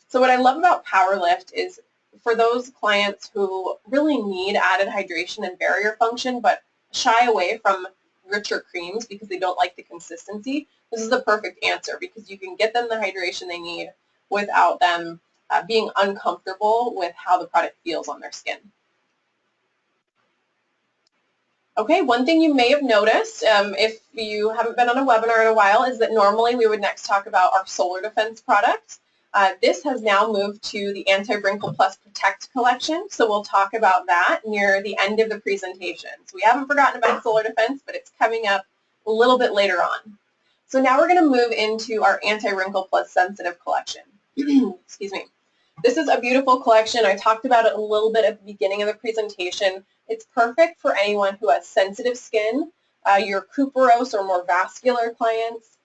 So what I love about PowerLift is for those clients who really need added hydration and barrier function but shy away from richer creams because they don't like the consistency, this is the perfect answer because you can get them the hydration they need without them being uncomfortable with how the product feels on their skin. Okay, one thing you may have noticed if you haven't been on a webinar in a while is that normally we would next talk about our Solar Defense product. This has now moved to the Anti-Wrinkle Plus Protect collection, so we'll talk about that near the end of the presentation. So we haven't forgotten about Solar Defense, but it's coming up a little bit later on. So now we're going to move into our Anti-Wrinkle Plus Sensitive collection. Excuse me. This is a beautiful collection. I talked about it a little bit at the beginning of the presentation. It's perfect for anyone who has sensitive skin, your cuperose or more vascular clients,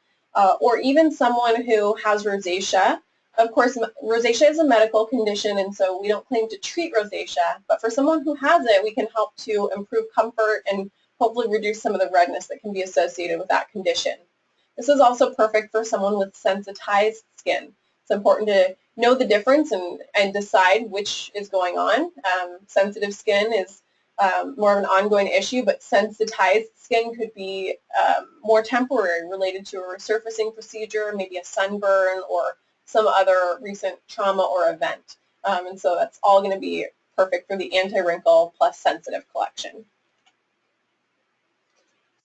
or even someone who has rosacea. Of course, rosacea is a medical condition, and so we don't claim to treat rosacea, but for someone who has it, we can help to improve comfort and hopefully reduce some of the redness that can be associated with that condition. This is also perfect for someone with sensitized skin. It's important to know the difference and decide which is going on. Sensitive skin is more of an ongoing issue, but sensitized skin could be more temporary, related to a resurfacing procedure, maybe a sunburn or some other recent trauma or event. And so that's all going to be perfect for the Anti-Wrinkle Plus Sensitive collection.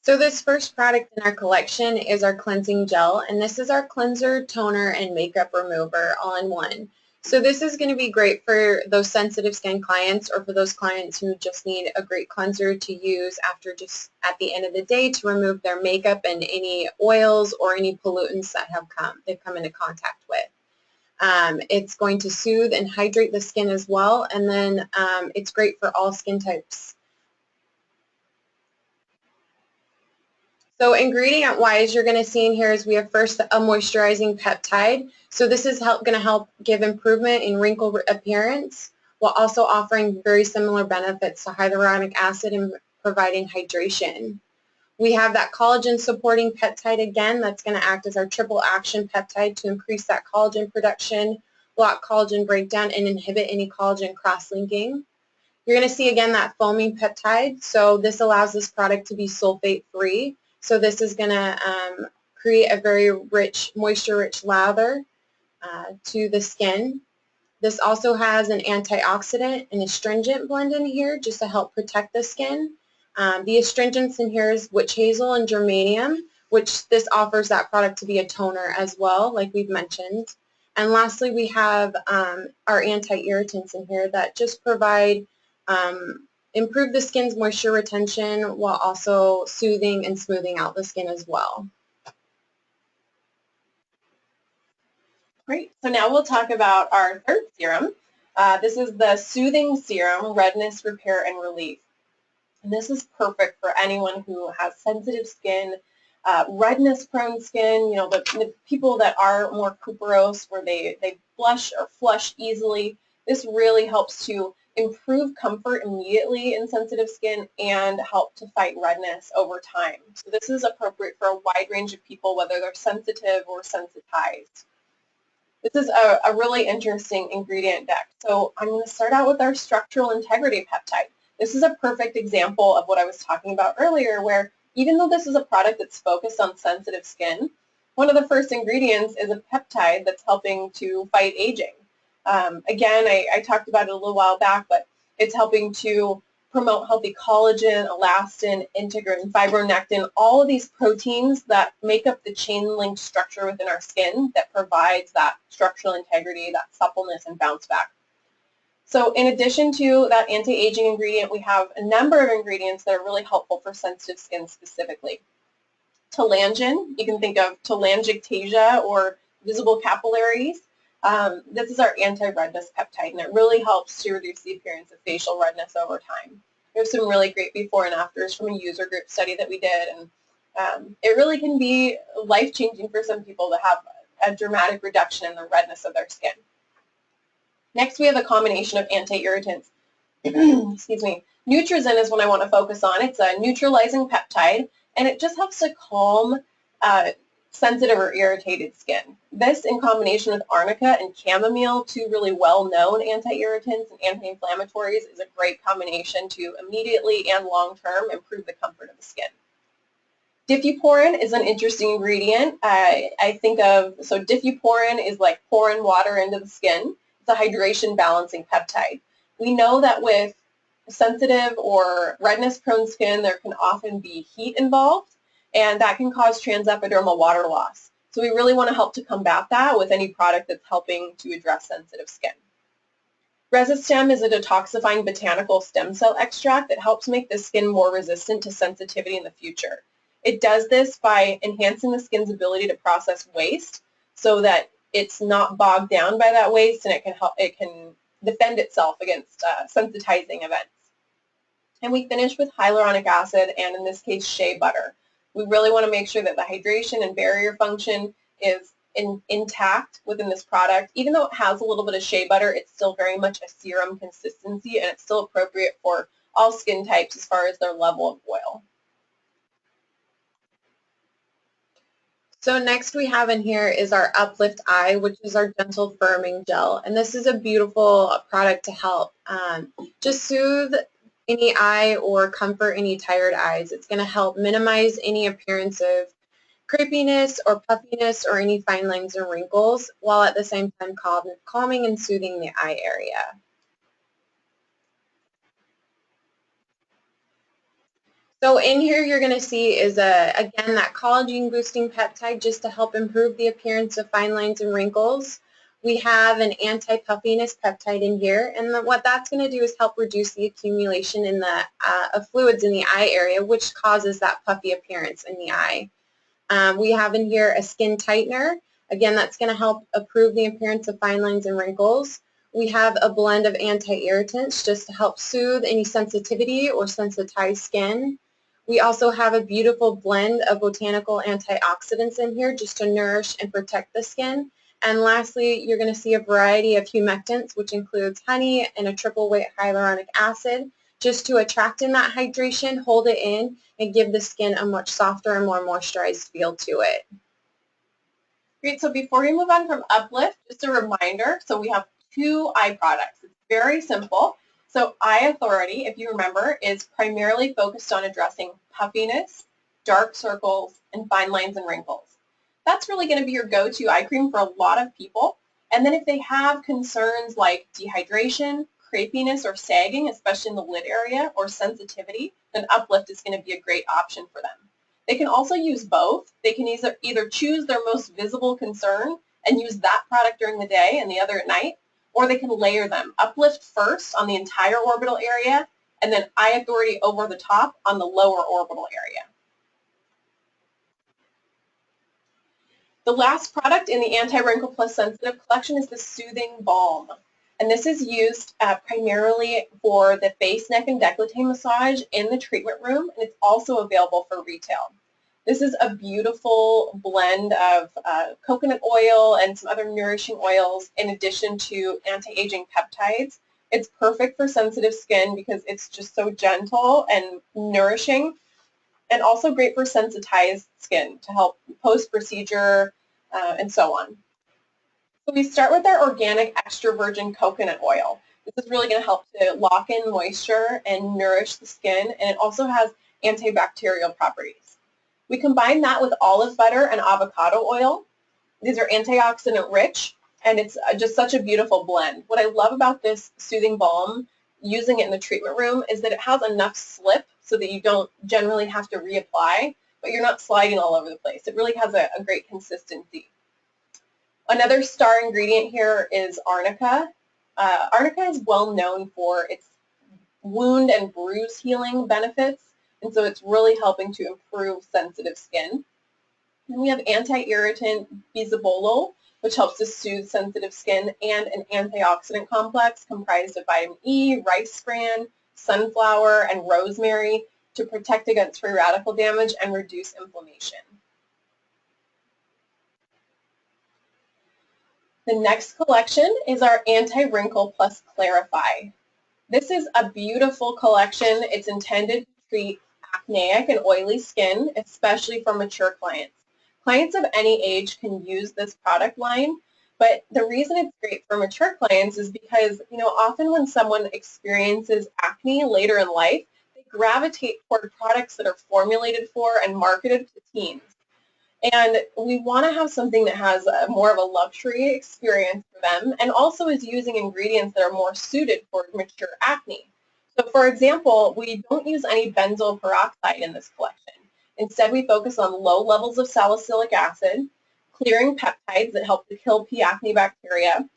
So this first product in our collection is our cleansing gel, and this is our cleanser, toner, and makeup remover all in one. So this is going to be great for those sensitive skin clients or for those clients who just need a great cleanser to use after just at the end of the day to remove their makeup and any oils or any pollutants that they've come into contact with. It's going to soothe and hydrate the skin as well, and then it's great for all skin types. So ingredient-wise, you're going to see in here is we have first a moisturizing peptide. So this is going to help give improvement in wrinkle appearance while also offering very similar benefits to hyaluronic acid and providing hydration. We have that collagen-supporting peptide again that's going to act as our triple action peptide to increase that collagen production, block collagen breakdown, and inhibit any collagen cross-linking. You're going to see again that foaming peptide. So this allows this product to be sulfate-free. So this is going to create a very rich, moisture-rich lather to the skin. This also has an antioxidant and astringent blend in here just to help protect the skin. The astringents in here is witch hazel and germanium, which this offers that product to be a toner as well, like we've mentioned. And lastly, we have our anti-irritants in here that just provide improve the skin's moisture retention while also soothing and smoothing out the skin as well. Great. So now we'll talk about our third serum. This is the Soothing Serum Redness Repair and Relief. And this is perfect for anyone who has sensitive skin, redness-prone skin, you know, the people that are more cuperose where they blush or flush easily. This really helps to improve comfort immediately in sensitive skin and help to fight redness over time. So this is appropriate for a wide range of people, whether they're sensitive or sensitized. This is a really interesting ingredient deck. So I'm going to start out with our structural integrity peptide. This is a perfect example of what I was talking about earlier, where even though this is a product that's focused on sensitive skin, one of the first ingredients is a peptide that's helping to fight aging. Again, I talked about it a little while back, but it's helping to promote healthy collagen, elastin, integrin, fibronectin, all of these proteins that make up the chain-linked structure within our skin that provides that structural integrity, that suppleness, and bounce back. So in addition to that anti-aging ingredient, we have a number of ingredients that are really helpful for sensitive skin specifically. Telangian, you can think of telangiectasia or visible capillaries. This is our anti-redness peptide, and it really helps to reduce the appearance of facial redness over time. There's some really great before and afters from a user group study that we did, and it really can be life-changing for some people to have a dramatic reduction in the redness of their skin. Next, we have a combination of anti-irritants. Excuse me. Nutrizin is what I want to focus on. It's a neutralizing peptide, and it just helps to calm sensitive or irritated skin. This, in combination with arnica and chamomile, two really well-known anti-irritants and anti-inflammatories, is a great combination to immediately and long-term improve the comfort of the skin. Diffuporin is an interesting ingredient. I think of, so diffuporin is like pouring water into the skin. It's a hydration balancing peptide. We know that with sensitive or redness-prone skin, there can often be heat involved, and that can cause transepidermal water loss. So we really want to help to combat that with any product that's helping to address sensitive skin. Resistem is a detoxifying botanical stem cell extract that helps make the skin more resistant to sensitivity in the future. It does this by enhancing the skin's ability to process waste so that it's not bogged down by that waste, and it can defend itself against sensitizing events. And we finish with hyaluronic acid and, in this case, shea butter. We really want to make sure that the hydration and barrier function is intact within this product. Even though it has a little bit of shea butter, it's still very much a serum consistency, and it's still appropriate for all skin types as far as their level of oil. So next we have in here is our Uplift Eye, which is our gentle firming gel. And this is a beautiful product to help just soothe any eye or comfort any tired eyes. It's going to help minimize any appearance of crepiness or puffiness or any fine lines or wrinkles, while at the same time calming and soothing the eye area. So in here you're going to see is, again, that collagen boosting peptide just to help improve the appearance of fine lines and wrinkles. We have an anti-puffiness peptide in here, and what that's going to do is help reduce the accumulation in the of fluids in the eye area, which causes that puffy appearance in the eye. We have in here a skin tightener. Again, that's going to help improve the appearance of fine lines and wrinkles. We have a blend of anti-irritants just to help soothe any sensitivity or sensitized skin. We also have a beautiful blend of botanical antioxidants in here just to nourish and protect the skin. And lastly, you're going to see a variety of humectants, which includes honey and a triple weight hyaluronic acid, just to attract in that hydration, hold it in, and give the skin a much softer and more moisturized feel to it. Great, so before we move on from Uplift, just a reminder, so we have two eye products. It's very simple. So Eye Authority, if you remember, is primarily focused on addressing puffiness, dark circles, and fine lines and wrinkles. That's really going to be your go-to eye cream for a lot of people. And then if they have concerns like dehydration, crepiness, or sagging, especially in the lid area, or sensitivity, then Uplift is going to be a great option for them. They can also use both. They can either choose their most visible concern and use that product during the day and the other at night, or they can layer them. Uplift first on the entire orbital area, and then Eye Authority over the top on the lower orbital area. The last product in the Anti-Wrinkle Plus Sensitive collection is the Soothing Balm. And this is used primarily for the face, neck, and décolleté massage in the treatment room, and it's also available for retail. This is a beautiful blend of coconut oil and some other nourishing oils in addition to anti-aging peptides. It's perfect for sensitive skin because it's just so gentle and nourishing, and also great for sensitized skin to help post-procedure and so on. So we start with our organic extra virgin coconut oil. This is really going to help to lock in moisture and nourish the skin, and it also has antibacterial properties. We combine that with olive butter and avocado oil. These are antioxidant rich, and it's just such a beautiful blend. What I love about this soothing balm, using it in the treatment room, is that it has enough slip so that you don't generally have to reapply, but you're not sliding all over the place. It really has a great consistency. Another star ingredient here is arnica. Arnica is well known for its wound and bruise healing benefits, and so it's really helping to improve sensitive skin. And we have anti-irritant bisabolol, which helps to soothe sensitive skin, and an antioxidant complex comprised of vitamin E, rice bran, sunflower, and rosemary to protect against free radical damage and reduce inflammation. The next collection is our Anti-Wrinkle Plus Clarify. This is a beautiful collection. It's intended to treat acneic and oily skin, especially for mature clients. Clients of any age can use this product line, but the reason it's great for mature clients is because, often when someone experiences acne later in life, they gravitate toward products that are formulated for and marketed to teens. And we want to have something that has more of a luxury experience for them and also is using ingredients that are more suited for mature acne. So for example, we don't use any benzoyl peroxide in this collection. Instead, we focus on low levels of salicylic acid, clearing peptides that help to kill P. acne bacteria,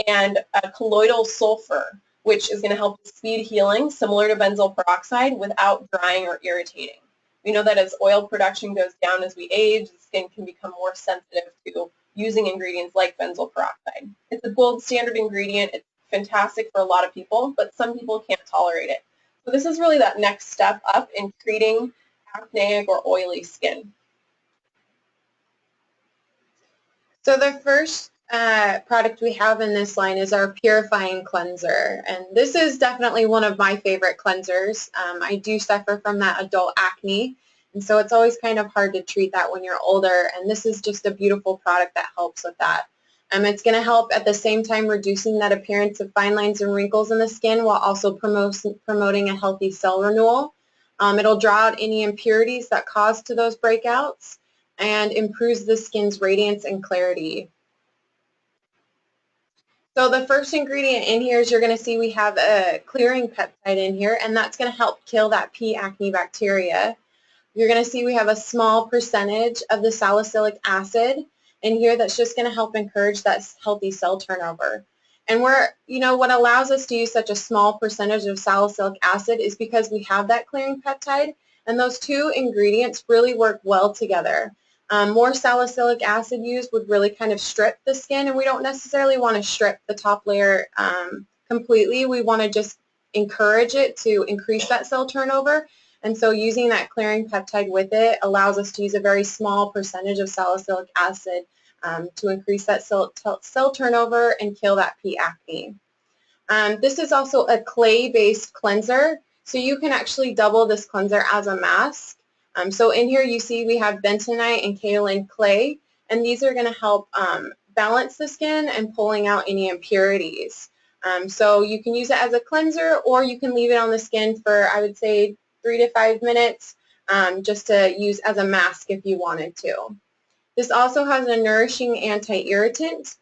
and a colloidal sulfur, which is going to help speed healing, similar to benzoyl peroxide, without drying or irritating. We know that as oil production goes down as we age, the skin can become more sensitive to using ingredients like benzoyl peroxide. It's a gold standard ingredient. It's fantastic for a lot of people, but some people can't tolerate it. So this is really that next step up in treating acneic or oily skin. So the first product we have in this line is our purifying cleanser, and this is definitely one of my favorite cleansers. I do suffer from that adult acne, and so it's always kind of hard to treat that when you're older, and this is just a beautiful product that helps with that. It's going to help at the same time reducing that appearance of fine lines and wrinkles in the skin while also promoting a healthy cell renewal. It'll draw out any impurities that cause to those breakouts and improves the skin's radiance and clarity. So the first ingredient in here is you're going to see we have a clearing peptide in here, and that's going to help kill that P. acne bacteria. You're going to see we have a small percentage of the salicylic acid in here that's just going to help encourage that healthy cell turnover. And what allows us to use such a small percentage of salicylic acid is because we have that clearing peptide, and those two ingredients really work well together. More salicylic acid used would really kind of strip the skin, and we don't necessarily want to strip the top layer completely. We want to just encourage it to increase that cell turnover, and so using that clearing peptide with it allows us to use a very small percentage of salicylic acid to increase that cell turnover and kill that P. acne. This is also a clay-based cleanser, so you can actually double this cleanser as a mask. So in here you see we have bentonite and kaolin clay, and these are going to help balance the skin and pulling out any impurities. So you can use it as a cleanser, or you can leave it on the skin for, I would say, 3 to 5 minutes just to use as a mask if you wanted to. This also has a nourishing anti-irritant,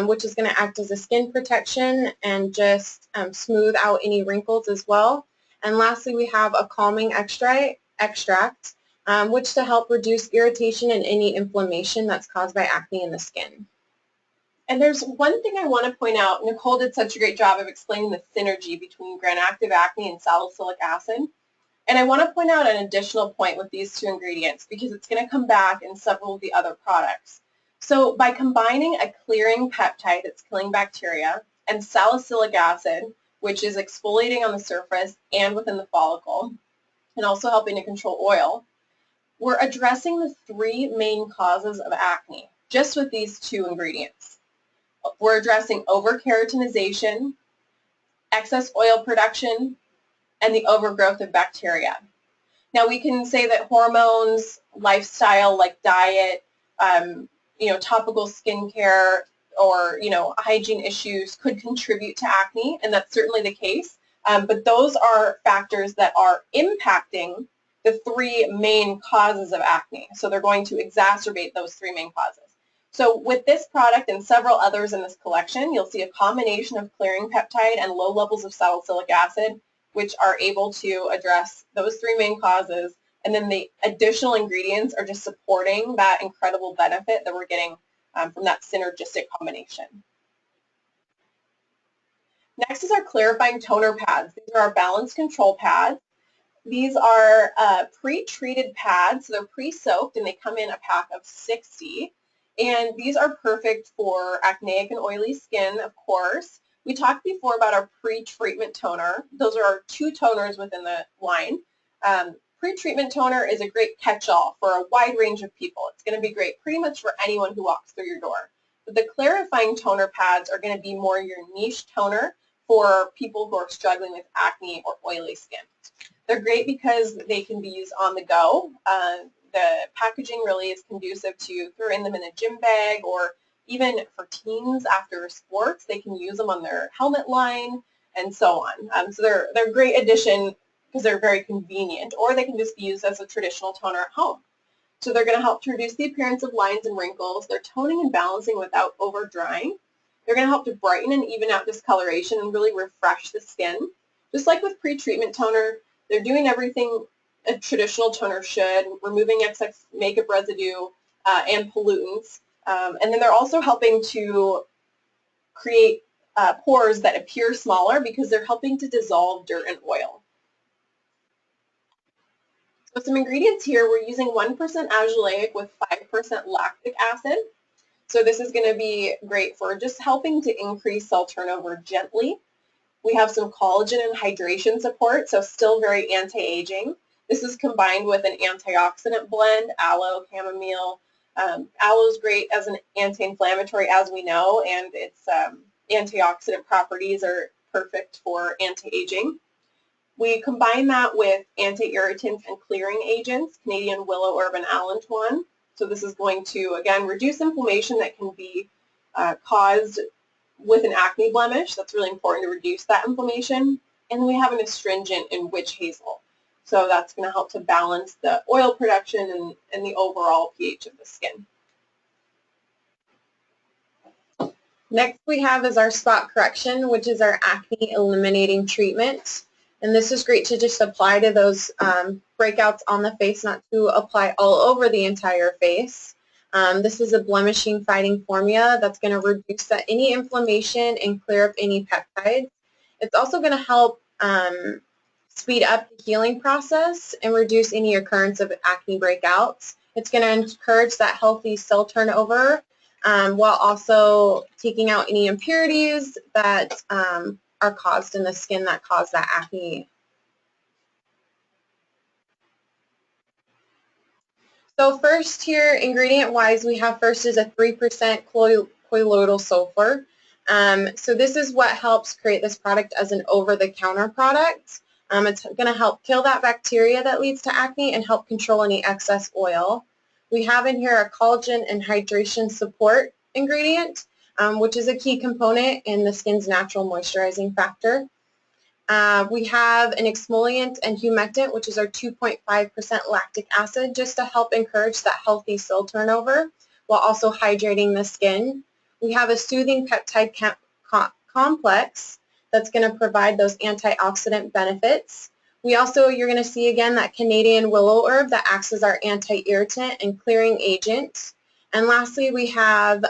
which is going to act as a skin protection and just smooth out any wrinkles as well. And lastly, we have a calming extract, which to help reduce irritation and any inflammation that's caused by acne in the skin. And there's one thing I want to point out. Nicole did such a great job of explaining the synergy between gram-active acne and salicylic acid. And I want to point out an additional point with these two ingredients because it's going to come back in several of the other products. So by combining a clearing peptide that's killing bacteria and salicylic acid, which is exfoliating on the surface and within the follicle, and also helping to control oil, we're addressing the 3 main causes of acne just with these 2 ingredients. We're addressing over-keratinization, excess oil production, and the overgrowth of bacteria. Now we can say that hormones, lifestyle like diet, topical skincare, or hygiene issues could contribute to acne, and that's certainly the case. But those are factors that are impacting the 3 main causes of acne. So they're going to exacerbate those 3 main causes. So with this product and several others in this collection, you'll see a combination of clearing peptide and low levels of salicylic acid, which are able to address those 3 main causes, and then the additional ingredients are just supporting that incredible benefit that we're getting from that synergistic combination. Next is our clarifying toner pads. These are our balance control pads. These are pre-treated pads, so they're pre-soaked, and they come in a pack of 60. And these are perfect for acneic and oily skin, of course. We talked before about our pre-treatment toner. Those are our 2 toners within the line. Pre-treatment toner is a great catch-all for a wide range of people. It's going to be great pretty much for anyone who walks through your door. But the clarifying toner pads are going to be more your niche toner for people who are struggling with acne or oily skin. They're great because they can be used on the go. the packaging really is conducive to throwing them in a gym bag, or even for teens after sports, they can use them on their helmet line and so on. So they're a great addition because they're very convenient, or they can just be used as a traditional toner at home. So they're going to help to reduce the appearance of lines and wrinkles. They're toning and balancing without over drying. They're going to help to brighten and even out discoloration and really refresh the skin. Just like with pre-treatment toner, they're doing everything a traditional toner should, removing excess makeup residue and pollutants. And then they're also helping to create pores that appear smaller because they're helping to dissolve dirt and oil. So some ingredients here, we're using 1% azelaic with 5% lactic acid. So this is going to be great for just helping to increase cell turnover gently. We have some collagen and hydration support, so still very anti-aging. This is combined with an antioxidant blend, aloe, chamomile. Aloe is great as an anti-inflammatory, as we know, and its antioxidant properties are perfect for anti-aging. We combine that with anti-irritants and clearing agents, Canadian willow herb and allantoin. So this is going to, again, reduce inflammation that can be caused with an acne blemish. That's really important to reduce that inflammation. And we have an astringent in witch hazel. So that's going to help to balance the oil production and the overall pH of the skin. Next we have is our spot correction, which is our acne eliminating treatment. And this is great to just apply to those breakouts on the face, not to apply all over the entire face. This is a blemishing fighting formula that's going to reduce any inflammation and clear up any peptides. It's also going to help speed up the healing process and reduce any occurrence of acne breakouts. It's going to encourage that healthy cell turnover while also taking out any impurities that are caused in the skin that cause that acne. So first here, ingredient-wise, we have first is a 3% colloidal sulfur. So this is what helps create this product as an over-the-counter product. It's going to help kill that bacteria that leads to acne and help control any excess oil. We have in here a collagen and hydration support ingredient, which is a key component in the skin's natural moisturizing factor. We have an exfoliant and humectant, which is our 2.5% lactic acid, just to help encourage that healthy cell turnover while also hydrating the skin. We have a soothing peptide complex that's going to provide those antioxidant benefits. We also, you're going to see again that Canadian willow herb that acts as our anti-irritant and clearing agent. And lastly, we have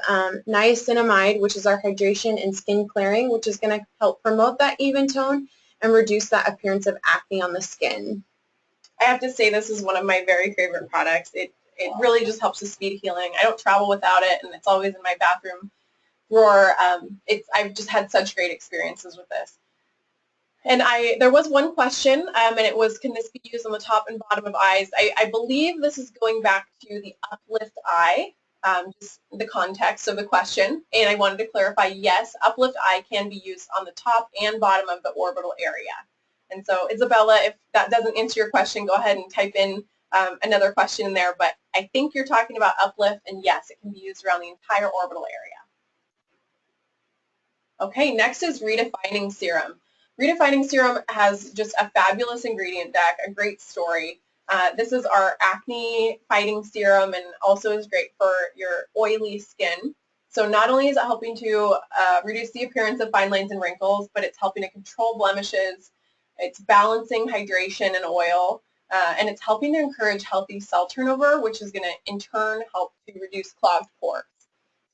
niacinamide, which is our hydration and skin clearing, which is going to help promote that even tone and reduce that appearance of acne on the skin. I have to say this is one of my very favorite products. It really just helps with speed healing. I don't travel without it, and it's always in my bathroom drawer. I've just had such great experiences with this. And there was one question, and it was, can this be used on the top and bottom of eyes? I believe this is going back to the uplift eye, just the context of the question. And I wanted to clarify, yes, uplift eye can be used on the top and bottom of the orbital area. And so, Isabella, if that doesn't answer your question, go ahead and type in another question in there. But I think you're talking about uplift, and yes, it can be used around the entire orbital area. Okay, next is redefining serum. Redefining serum has just a fabulous ingredient deck, a great story. This is our acne fighting serum and also is great for your oily skin. So not only is it helping to reduce the appearance of fine lines and wrinkles, but it's helping to control blemishes, it's balancing hydration and oil, and it's helping to encourage healthy cell turnover, which is going to in turn help to reduce clogged pores.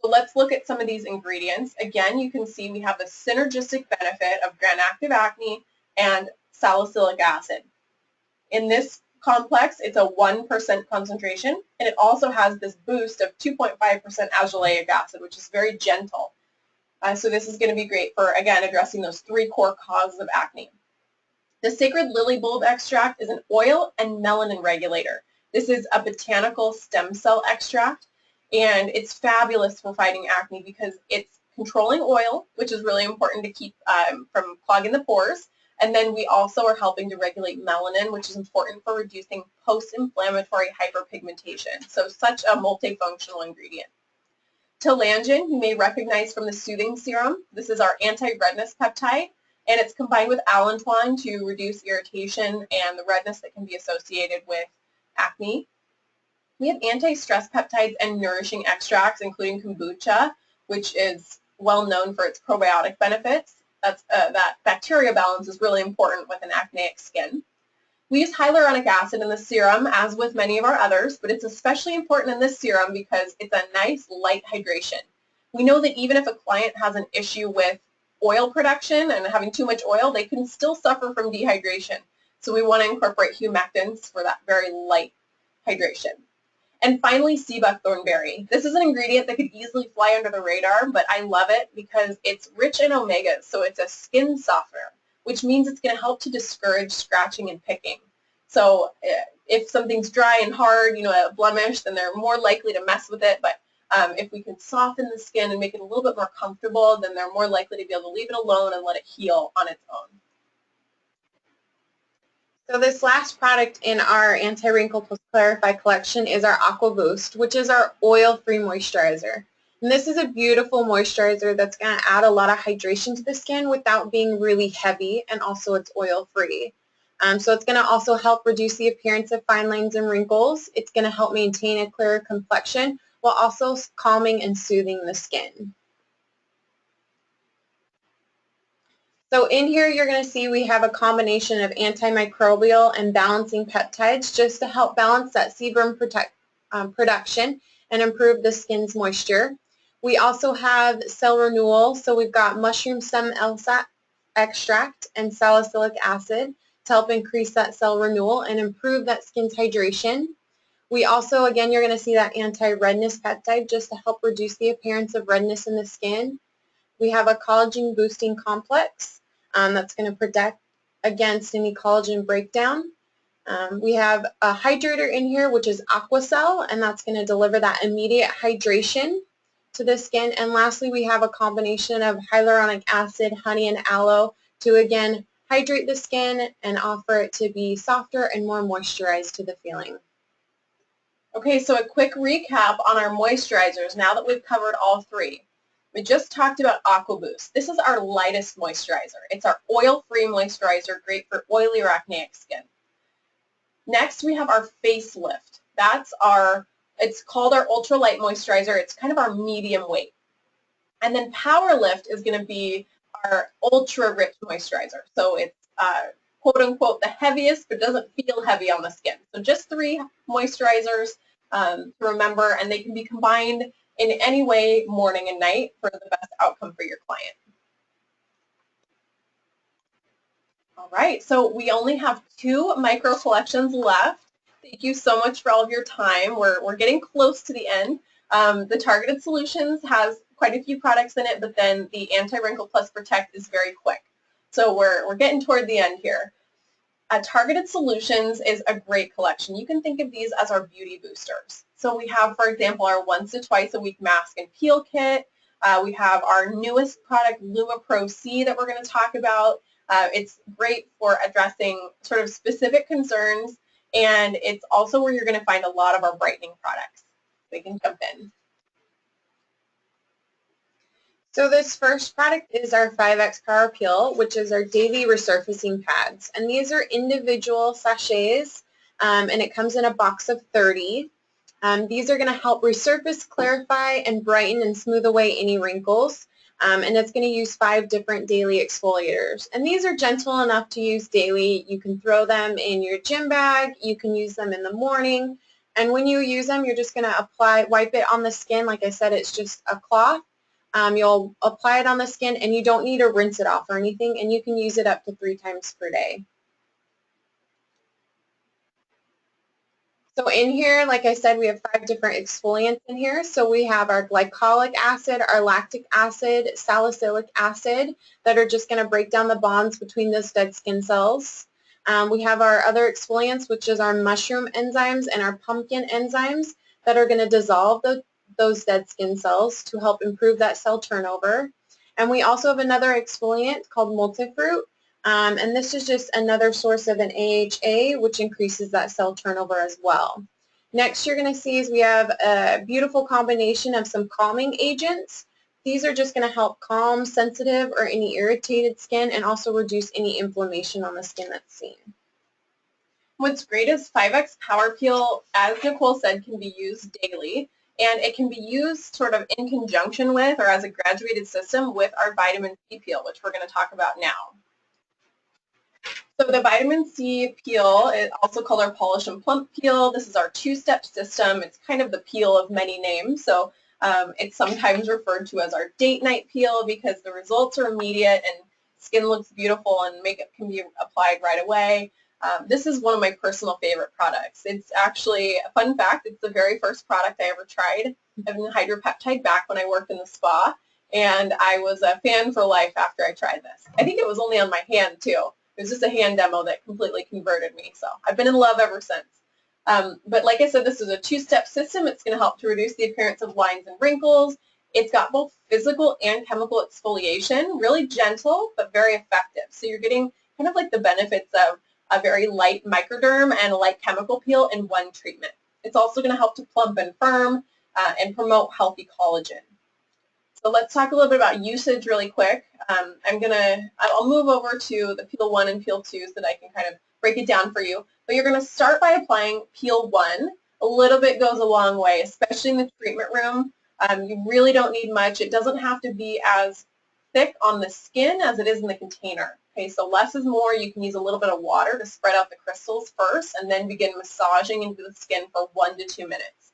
So let's look at some of these ingredients. Again, you can see we have the synergistic benefit of gram-active acne and salicylic acid. In this complex, it's a 1% concentration, and it also has this boost of 2.5% azelaic acid, which is very gentle. So this is going to be great for, again, addressing those 3 core causes of acne. The sacred lily bulb extract is an oil and melanin regulator. This is a botanical stem cell extract, and it's fabulous for fighting acne because it's controlling oil, which is really important to keep from clogging the pores, And then we also are helping to regulate melanin, which is important for reducing post-inflammatory hyperpigmentation. So such a multifunctional ingredient. Telangian, you may recognize from the soothing serum. This is our anti-redness peptide, and it's combined with allantoin to reduce irritation and the redness that can be associated with acne. We have anti-stress peptides and nourishing extracts, including kombucha, which is well known for its probiotic benefits. That bacteria balance is really important with an acneic skin. We use hyaluronic acid in the serum, as with many of our others, but it's especially important in this serum because it's a nice light hydration. We know that even if a client has an issue with oil production and having too much oil, they can still suffer from dehydration. So we want to incorporate humectants for that very light hydration. And finally, sea buckthornberry. This is an ingredient that could easily fly under the radar, but I love it because it's rich in omegas, so it's a skin softener, which means it's going to help to discourage scratching and picking. So if something's dry and hard, a blemish, then they're more likely to mess with it. But if we can soften the skin and make it a little bit more comfortable, then they're more likely to be able to leave it alone and let it heal on its own. So this last product in our Anti-Wrinkle Plus Clarify collection is our Aqua Boost, which is our oil-free moisturizer. And this is a beautiful moisturizer that's going to add a lot of hydration to the skin without being really heavy, and also it's oil-free. So it's going to also help reduce the appearance of fine lines and wrinkles. It's going to help maintain a clearer complexion while also calming and soothing the skin. So in here you're going to see we have a combination of antimicrobial and balancing peptides just to help balance that sebum production and improve the skin's moisture. We also have cell renewal, so we've got mushroom stem extract and salicylic acid to help increase that cell renewal and improve that skin's hydration. We also, again, you're going to see that anti-redness peptide just to help reduce the appearance of redness in the skin. We have a collagen boosting complex that's going to protect against any collagen breakdown. We have a hydrator in here, which is Aquacell, and that's going to deliver that immediate hydration to the skin. And lastly, we have a combination of hyaluronic acid, honey, and aloe to, again, hydrate the skin and offer it to be softer and more moisturized to the feeling. Okay, so a quick recap on our moisturizers now that we've covered all three. We just talked about Aqua Boost. This is our lightest moisturizer. It's our oil-free moisturizer, great for oily or acneic skin. Next, we have our Facelift. It's called our ultralight moisturizer. It's kind of our medium weight. And then Power Lift is going to be our ultra-rich moisturizer. So it's quote-unquote the heaviest, but doesn't feel heavy on the skin. So just 3 moisturizers to remember, and they can be combined in any way, morning and night, for the best outcome for your client. All right, so we only have 2 micro collections left. Thank you so much for all of your time. We're getting close to the end. The Targeted Solutions has quite a few products in it, but then the Anti-Wrinkle Plus Protect is very quick. So we're getting toward the end here. Targeted Solutions is a great collection. You can think of these as our beauty boosters. So we have, for example, our once to twice a week mask and peel kit. We have our newest product, Luma Pro C, that we're going to talk about. It's great for addressing sort of specific concerns, and it's also where you're going to find a lot of our brightening products. We can jump in. So this first product is our 5X Power Peel, which is our daily resurfacing pads. And these are individual sachets, and it comes in a box of 30. These are going to help resurface, clarify, and brighten and smooth away any wrinkles. And it's going to use 5 different daily exfoliators. And these are gentle enough to use daily. You can throw them in your gym bag. You can use them in the morning. And when you use them, you're just going to wipe it on the skin. Like I said, it's just a cloth. You'll apply it on the skin, and you don't need to rinse it off or anything, and you can use it up to 3 times per day. So in here, like I said, we have 5 different exfoliants in here. So we have our glycolic acid, our lactic acid, salicylic acid that are just going to break down the bonds between those dead skin cells. We have our other exfoliants, which is our mushroom enzymes and our pumpkin enzymes that are going to dissolve those dead skin cells to help improve that cell turnover. And we also have another exfoliant called multifruit, And this is just another source of an AHA, which increases that cell turnover as well. Next you're going to see is we have a beautiful combination of some calming agents. These are just going to help calm sensitive or any irritated skin and also reduce any inflammation on the skin that's seen. What's great is 5X Power Peel, as Nicole said, can be used daily, and it can be used sort of in conjunction with or as a graduated system with our vitamin C peel, which we're going to talk about now. So the vitamin C peel is also called our polish and plump peel. This is our two-step system. It's kind of the peel of many names. So it's sometimes referred to as our date night peel because the results are immediate and skin looks beautiful and makeup can be applied right away. This is one of my personal favorite products. It's actually, a fun fact, it's the very first product I ever tried of HydroPeptide back when I worked in the spa, and I was a fan for life after I tried this. I think it was only on my hand too. It was just a hand demo that completely converted me, so I've been in love ever since. But like I said, this is a two-step system. It's going to help to reduce the appearance of lines and wrinkles. It's got both physical and chemical exfoliation, really gentle but very effective. So you're getting kind of like the benefits of a very light microderm and a light chemical peel in one treatment. It's also going to help to plump and firm and promote healthy collagen. So let's talk a little bit about usage really quick. I'll move over to the Peel 1 and Peel 2 so that I can kind of break it down for you. But you're going to start by applying Peel 1. A little bit goes a long way, especially in the treatment room. You really don't need much. It doesn't have to be as thick on the skin as it is in the container. Okay, so less is more. You can use a little bit of water to spread out the crystals first and then begin massaging into the skin for 1 to 2 minutes.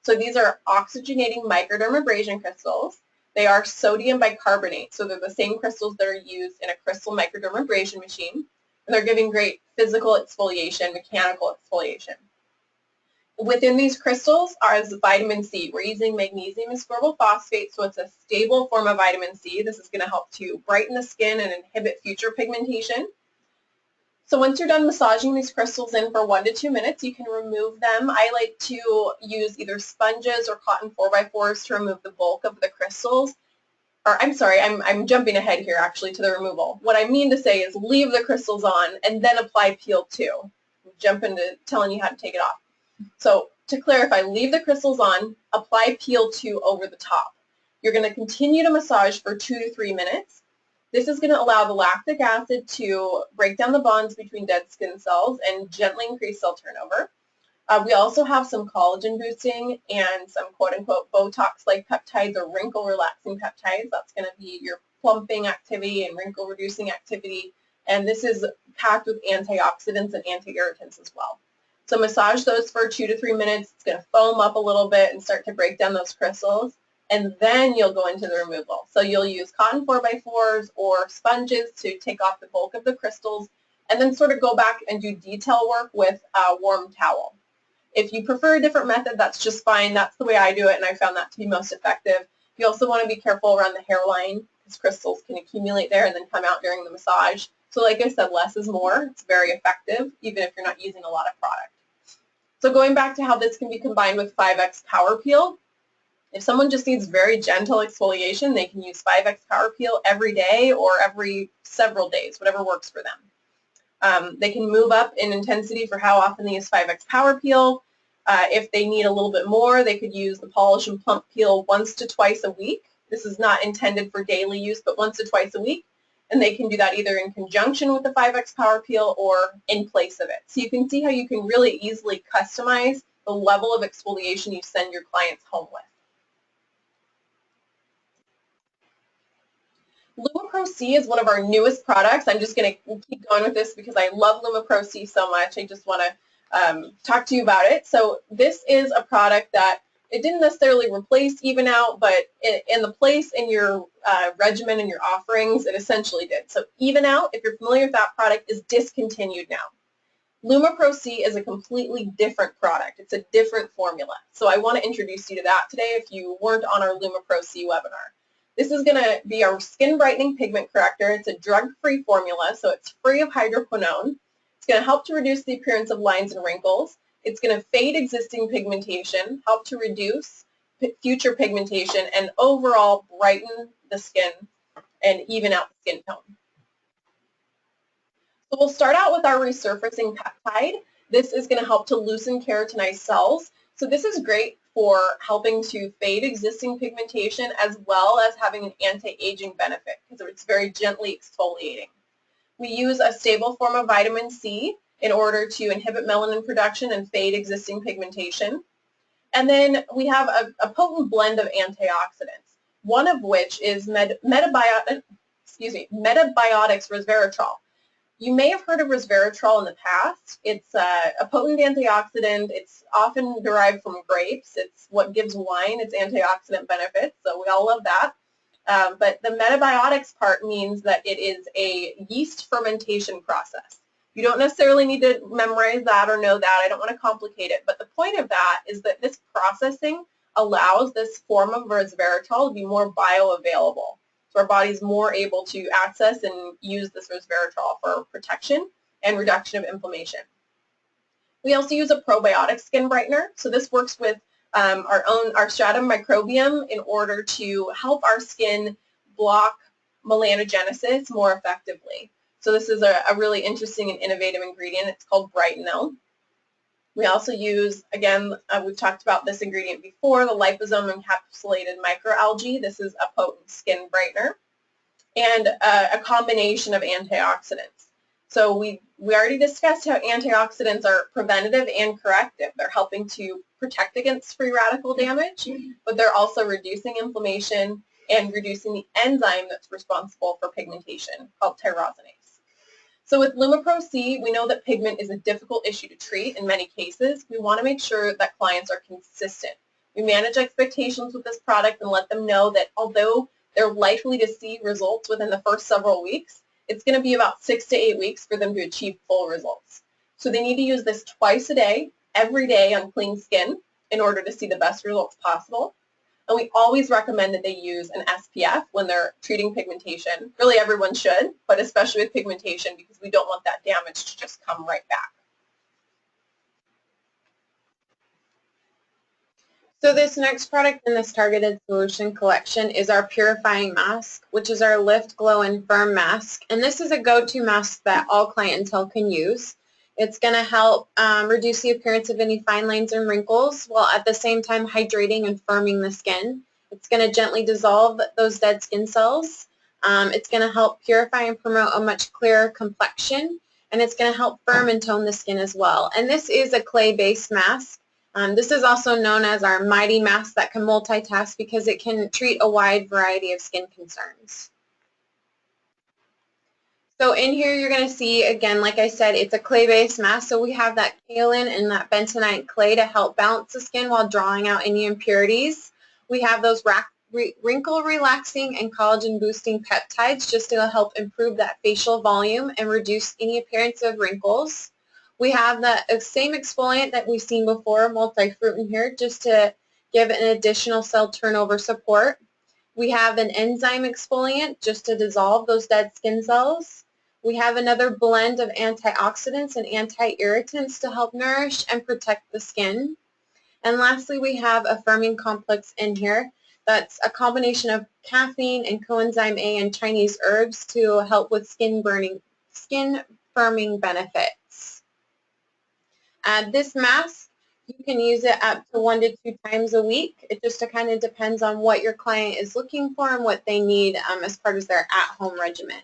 So these are oxygenating microdermabrasion crystals. They are sodium bicarbonate, so they're the same crystals that are used in a crystal microdermabrasion machine, and they're giving great physical exfoliation, mechanical exfoliation. Within these crystals is vitamin C. We're using magnesium ascorbyl phosphate, so it's a stable form of vitamin C. This is going to help to brighten the skin and inhibit future pigmentation. So once you're done massaging these crystals in for 1 to 2 minutes, you can remove them. I like to use either sponges or cotton 4x4s to remove the bulk of the crystals. Or I'm sorry, I'm jumping ahead here actually to the removal. What I mean to say is leave the crystals on and then apply Peel 2. Jump into telling you how to take it off. So to clarify, leave the crystals on, apply Peel 2 over the top. You're going to continue to massage for 2 to 3 minutes. This is going to allow the lactic acid to break down the bonds between dead skin cells and gently increase cell turnover. We also have some collagen boosting and some quote-unquote Botox-like peptides or wrinkle-relaxing peptides. That's going to be your plumping activity and wrinkle-reducing activity. And this is packed with antioxidants and anti-irritants as well. So massage those for 2 to 3 minutes. It's going to foam up a little bit and start to break down those crystals. And then you'll go into the removal. So you'll use cotton 4x4s or sponges to take off the bulk of the crystals and then sort of go back and do detail work with a warm towel. If you prefer a different method, that's just fine. That's the way I do it, and I found that to be most effective. You also want to be careful around the hairline because crystals can accumulate there and then come out during the massage. So like I said, less is more. It's very effective, even if you're not using a lot of product. So going back to how this can be combined with 5X Power Peel, if someone just needs very gentle exfoliation, they can use 5X Power Peel every day or every several days, whatever works for them. They can move up in intensity for how often they use 5X Power Peel. If they need a little bit more, they could use the Polish and Plump Peel once to twice a week. This is not intended for daily use, but once to twice a week. And they can do that either in conjunction with the 5X Power Peel or in place of it. So you can see how you can really easily customize the level of exfoliation you send your clients home with. LumaPro C is one of our newest products. I'm just going to keep going with this because I love LumaPro C so much. I just want to talk to you about it. So this is a product that it didn't necessarily replace Even Out, but in the place in your regimen and your offerings, it essentially did. So Even Out, if you're familiar with that product, is discontinued now. LumaPro C is a completely different product. It's a different formula. So I want to introduce you to that today if you weren't on our LumaPro C webinar. This is going to be our skin brightening pigment corrector. It's a drug-free formula, so it's free of hydroquinone. It's going to help to reduce the appearance of lines and wrinkles. It's going to fade existing pigmentation, help to reduce future pigmentation, and overall brighten the skin and even out the skin tone. So we'll start out with our resurfacing peptide. This is going to help to loosen keratinized cells. So this is great for helping to fade existing pigmentation as well as having an anti-aging benefit because it's very gently exfoliating. We use a stable form of vitamin C in order to inhibit melanin production and fade existing pigmentation. And then we have a potent blend of antioxidants, one of which is Metabiotics resveratrol. You may have heard of resveratrol in the past. It's a potent antioxidant. It's often derived from grapes. It's what gives wine its antioxidant benefits, so we all love that. But the metabiotics part means that it is a yeast fermentation process. You don't necessarily need to memorize that or know that. I don't want to complicate it. But the point of that is that this processing allows this form of resveratrol to be more bioavailable. So our body's more able to access and use this resveratrol for protection and reduction of inflammation. We also use a probiotic skin brightener. So this works with our stratum microbiome in order to help our skin block melanogenesis more effectively. So this is a really interesting and innovative ingredient. It's called Brightenol. We also use, again, we've talked about this ingredient before, the liposome encapsulated microalgae. This is a potent skin brightener. And a combination of antioxidants. So we already discussed how antioxidants are preventative and corrective. They're helping to protect against free radical damage, but they're also reducing inflammation and reducing the enzyme that's responsible for pigmentation, called tyrosinase. So with Lumipro-C, we know that pigment is a difficult issue to treat in many cases. We want to make sure that clients are consistent. We manage expectations with this product and let them know that although they're likely to see results within the first several weeks, it's going to be about 6 to 8 weeks for them to achieve full results. So they need to use this twice a day, every day on clean skin in order to see the best results possible. And we always recommend that they use an SPF when they're treating pigmentation. Really everyone should, but especially with pigmentation because we don't want that damage to just come right back. So this next product in this targeted solution collection is our purifying mask, which is our Lift, Glow, and Firm mask. And this is a go-to mask that all clientele can use. It's going to help reduce the appearance of any fine lines and wrinkles while at the same time hydrating and firming the skin. It's going to gently dissolve those dead skin cells. It's going to help purify and promote a much clearer complexion, and it's going to help firm and tone the skin as well. And this is a clay-based mask. This is also known as our mighty mask that can multitask because it can treat a wide variety of skin concerns. So in here you're going to see, again, like I said, it's a clay-based mask, so we have that kaolin and that bentonite clay to help balance the skin while drawing out any impurities. We have those wrinkle-relaxing and collagen-boosting peptides just to help improve that facial volume and reduce any appearance of wrinkles. We have the same exfoliant that we've seen before, multi-fruit in here, just to give an additional cell turnover support. We have an enzyme exfoliant just to dissolve those dead skin cells. We have another blend of antioxidants and anti-irritants to help nourish and protect the skin. And lastly, we have a firming complex in here that's a combination of caffeine and coenzyme A and Chinese herbs to help with skin firming benefits. This mask, you can use it up to 1 to 2 times a week. It just kind of depends on what your client is looking for and what they need as part of their at-home regimen.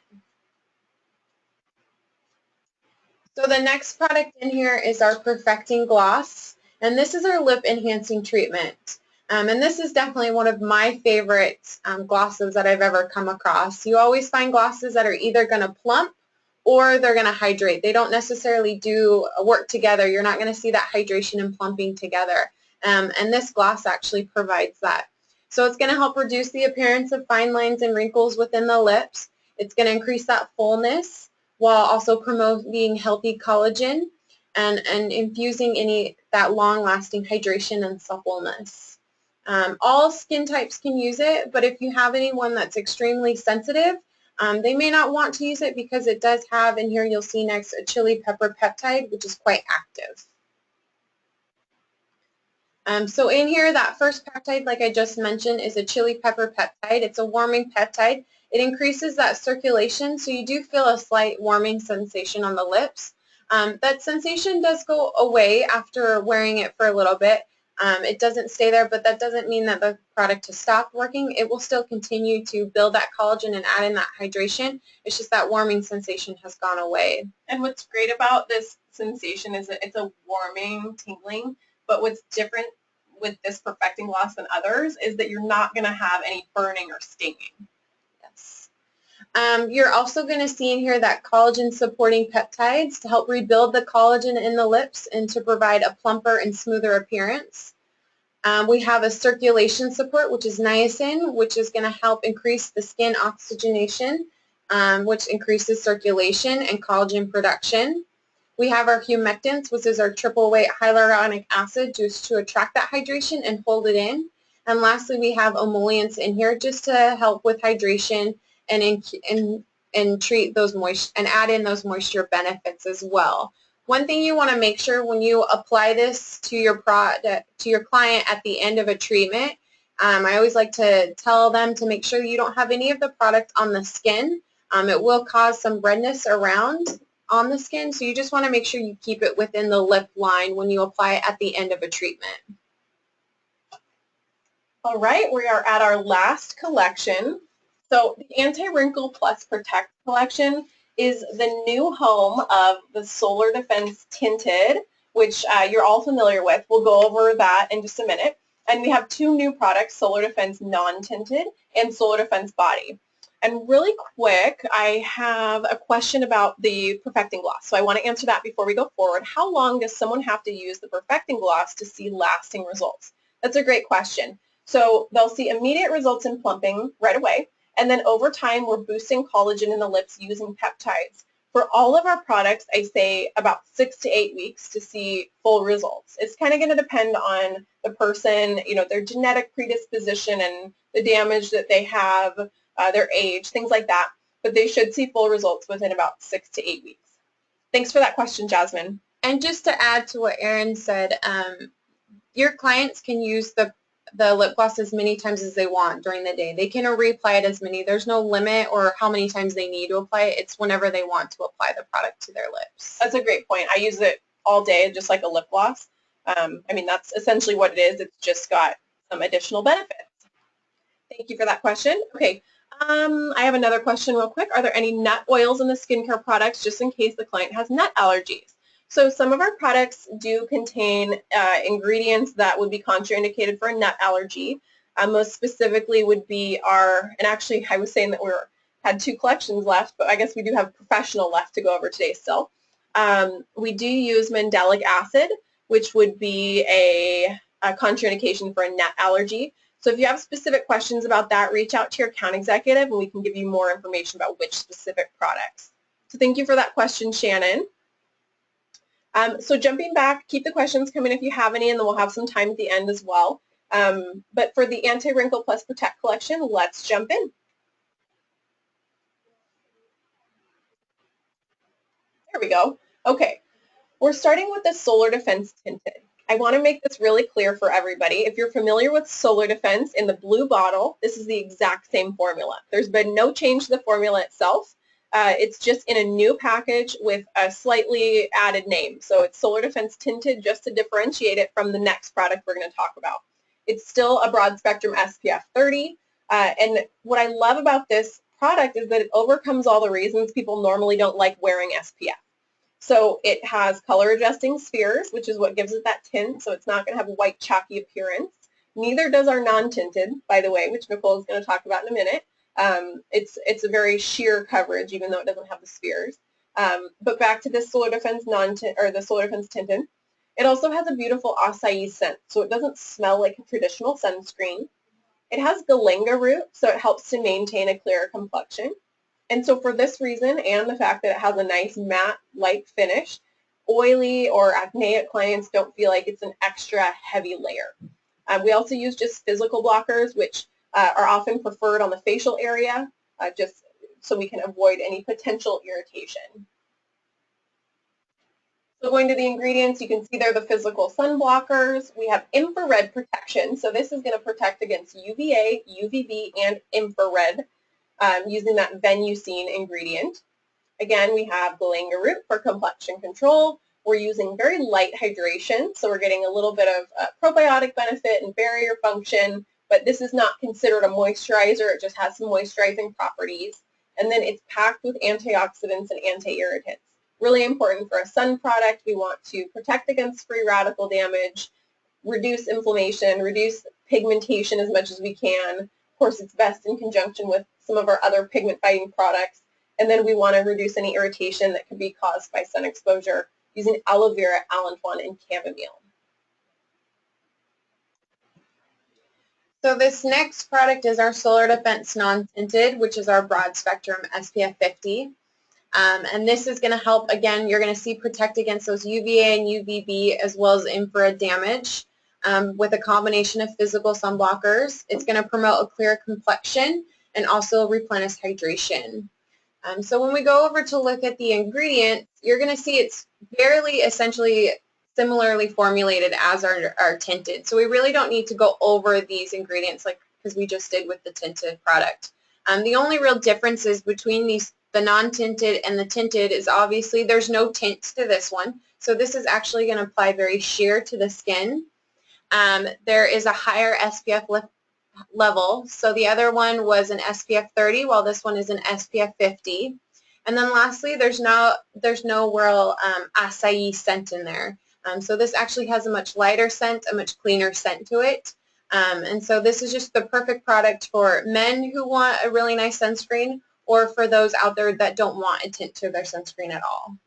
So the next product in here is our Perfecting Gloss, and this is our lip enhancing treatment. And this is definitely one of my favorite glosses that I've ever come across. You always find glosses that are either going to plump or they're going to hydrate. They don't necessarily do work together. You're not going to see that hydration and plumping together. And this gloss actually provides that. So it's going to help reduce the appearance of fine lines and wrinkles within the lips. It's going to increase that fullness while also promoting healthy collagen and infusing that long-lasting hydration and suppleness. All skin types can use it, but if you have anyone that's extremely sensitive, they may not want to use it because it does have, in here you'll see next, a chili pepper peptide, which is quite active. So in here, that first peptide, like I just mentioned, is a chili pepper peptide. It's a warming peptide. It increases that circulation, so you do feel a slight warming sensation on the lips. That sensation does go away after wearing it for a little bit. It doesn't stay there, but that doesn't mean that the product has stopped working. It will still continue to build that collagen and add in that hydration. It's just that warming sensation has gone away. And what's great about this sensation is that it's a warming, tingling, but what's different with this perfecting gloss than others is that you're not going to have any burning or stinging. Yes. You're also going to see in here that collagen supporting peptides to help rebuild the collagen in the lips and to provide a plumper and smoother appearance. We have a circulation support, which is niacin, which is going to help increase the skin oxygenation, which increases circulation and collagen production. We have our humectants, which is our triple weight hyaluronic acid, just to attract that hydration and hold it in. And lastly, we have emollients in here just to help with hydration and treat those moisture and add in those moisture benefits as well. One thing you want to make sure when you apply this to your client at the end of a treatment, I always like to tell them to make sure you don't have any of the product on the skin. It will cause some redness around on the skin, so you just want to make sure you keep it within the lip line when you apply it at the end of a treatment. All right, we are at our last collection. So the Anti-Wrinkle Plus Protect collection is the new home of the Solar Defense Tinted, which you're all familiar with. We'll go over that in just a minute. And we have two new products, Solar Defense Non-Tinted and Solar Defense Body. And really quick, I have a question about the perfecting gloss. So I want to answer that before we go forward. How long does someone have to use the perfecting gloss to see lasting results? That's a great question. So they'll see immediate results in plumping right away. And then over time, we're boosting collagen in the lips using peptides. For all of our products, I say about 6 to 8 weeks to see full results. It's kind of going to depend on the person, their genetic predisposition and the damage that they have, their age, things like that. But they should see full results within about 6 to 8 weeks. Thanks for that question, Jasmine. And just to add to what Erin said, your clients can use the lip gloss as many times as they want during the day. They can reapply it as many. There's no limit or how many times they need to apply it. It's whenever they want to apply the product to their lips. That's a great point. I use it all day just like a lip gloss. That's essentially what it is. It's just got some additional benefits. Thank you for that question. Okay, I have another question real quick. Are there any nut oils in the skincare products just in case the client has nut allergies? So some of our products do contain ingredients that would be contraindicated for a nut allergy. Most specifically would be and actually I was saying that we had 2 collections left, but I guess we do have professional left to go over today still. We do use mandelic acid, which would be a contraindication for a nut allergy. So if you have specific questions about that, reach out to your account executive and we can give you more information about which specific products. So thank you for that question, Shannon. So jumping back, keep the questions coming if you have any, and then we'll have some time at the end as well. But for the Anti-Wrinkle Plus Protect collection, let's jump in. There we go. Okay, we're starting with the Solar Defense Tinted. I want to make this really clear for everybody. If you're familiar with Solar Defense in the blue bottle, this is the exact same formula. There's been no change to the formula itself. It's just in a new package with a slightly added name. So it's Solar Defense Tinted just to differentiate it from the next product we're going to talk about. It's still a broad spectrum SPF 30. And what I love about this product is that it overcomes all the reasons people normally don't like wearing SPF. So it has color adjusting spheres, which is what gives it that tint, so it's not going to have a white chalky appearance. Neither does our non-tinted, by the way, which Nicole is going to talk about in a minute. It's a very sheer coverage, even though it doesn't have the spheres. But back to this Solar Defense the Solar Defense Tinted. It also has a beautiful acai scent, so it doesn't smell like a traditional sunscreen. It has galangal root, so it helps to maintain a clearer complexion. And so for this reason and the fact that it has a nice matte light finish, oily or acneic clients don't feel like it's an extra heavy layer. We also use just physical blockers, which are often preferred on the facial area, just so we can avoid any potential irritation. So going to the ingredients, you can see they're the physical sun blockers. We have infrared protection, so this is going to protect against UVA, UVB, and infrared. using that venusine ingredient. Again, we have galangal root for complexion control. We're using very light hydration, so we're getting a little bit of probiotic benefit and barrier function, but this is not considered a moisturizer. It just has some moisturizing properties. And then it's packed with antioxidants and anti-irritants. Really important for a sun product. We want to protect against free radical damage, reduce inflammation, reduce pigmentation as much as we can. Of course, it's best in conjunction with some of our other pigment-fighting products. And then we want to reduce any irritation that could be caused by sun exposure using aloe vera, allantoin, and chamomile. So this next product is our Solar Defense Non-Tinted, which is our broad spectrum SPF 50. And this is going to help, again, you're going to see protect against those UVA and UVB as well as infrared damage with a combination of physical sunblockers. It's going to promote a clear complexion and also replenish hydration. So when we go over to look at the ingredients, you're going to see it's fairly essentially similarly formulated as our tinted. So we really don't need to go over these ingredients like because we just did with the tinted product. The only real differences between the non-tinted and the tinted is obviously there's no tint to this one. So this is actually going to apply very sheer to the skin. There is a higher SPF level. So the other one was an SPF 30 while this one is an SPF 50. And then lastly, there's no real acai scent in there. So this actually has a much lighter scent, a much cleaner scent to it. And so this is just the perfect product for men who want a really nice sunscreen or for those out there that don't want a tint to their sunscreen at all.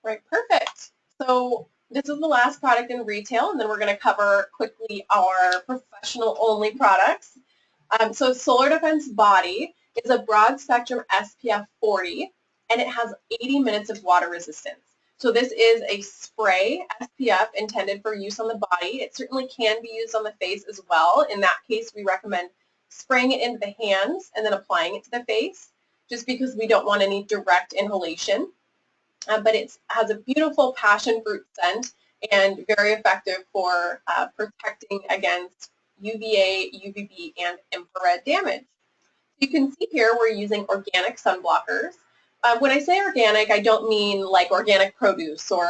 Right, perfect. So this is the last product in retail, and then we're going to cover quickly our professional-only products. So Solar Defense Body is a broad spectrum SPF 40, and it has 80 minutes of water resistance. So this is a spray SPF intended for use on the body. It certainly can be used on the face as well. In that case, we recommend spraying it into the hands and then applying it to the face, just because we don't want any direct inhalation. But it has a beautiful passion fruit scent and very effective for protecting against UVA, UVB, and infrared damage. You can see here we're using organic sunblockers. When I say organic, I don't mean like organic produce or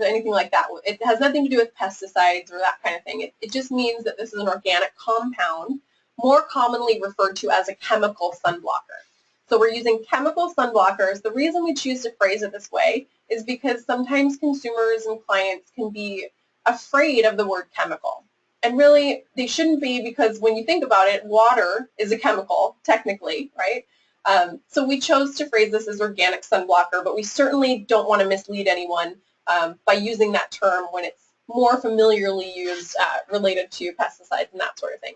anything like that. It has nothing to do with pesticides or that kind of thing. It just means that this is an organic compound, more commonly referred to as a chemical sunblocker. So we're using chemical sunblockers. The reason we choose to phrase it this way is because sometimes consumers and clients can be afraid of the word chemical. And really, they shouldn't be, because when you think about it, water is a chemical, technically, right? So we chose to phrase this as organic sunblocker, but we certainly don't want to mislead anyone by using that term when it's more familiarly used related to pesticides and that sort of thing.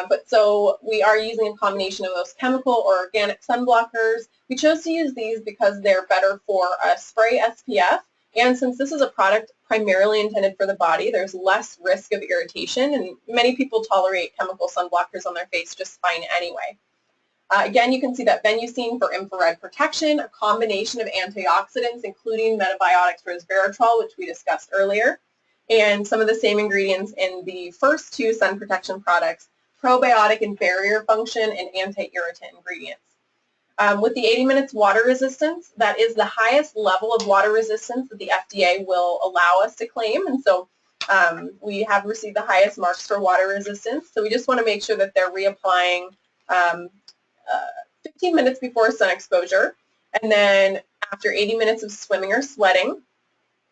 But so we are using a combination of those chemical or organic sunblockers. We chose to use these because they're better for a spray SPF, and since this is a product primarily intended for the body, there's less risk of irritation, and many people tolerate chemical sunblockers on their face just fine anyway. Again, you can see that venusine for infrared protection, a combination of antioxidants, including metabiotics resveratrol, which we discussed earlier, and some of the same ingredients in the first two sun protection products, probiotic and barrier function, and anti-irritant ingredients. With the 80 minutes water resistance, that is the highest level of water resistance that the FDA will allow us to claim, and so we have received the highest marks for water resistance, so we just want to make sure that they're reapplying 15 minutes before sun exposure, and then after 80 minutes of swimming or sweating,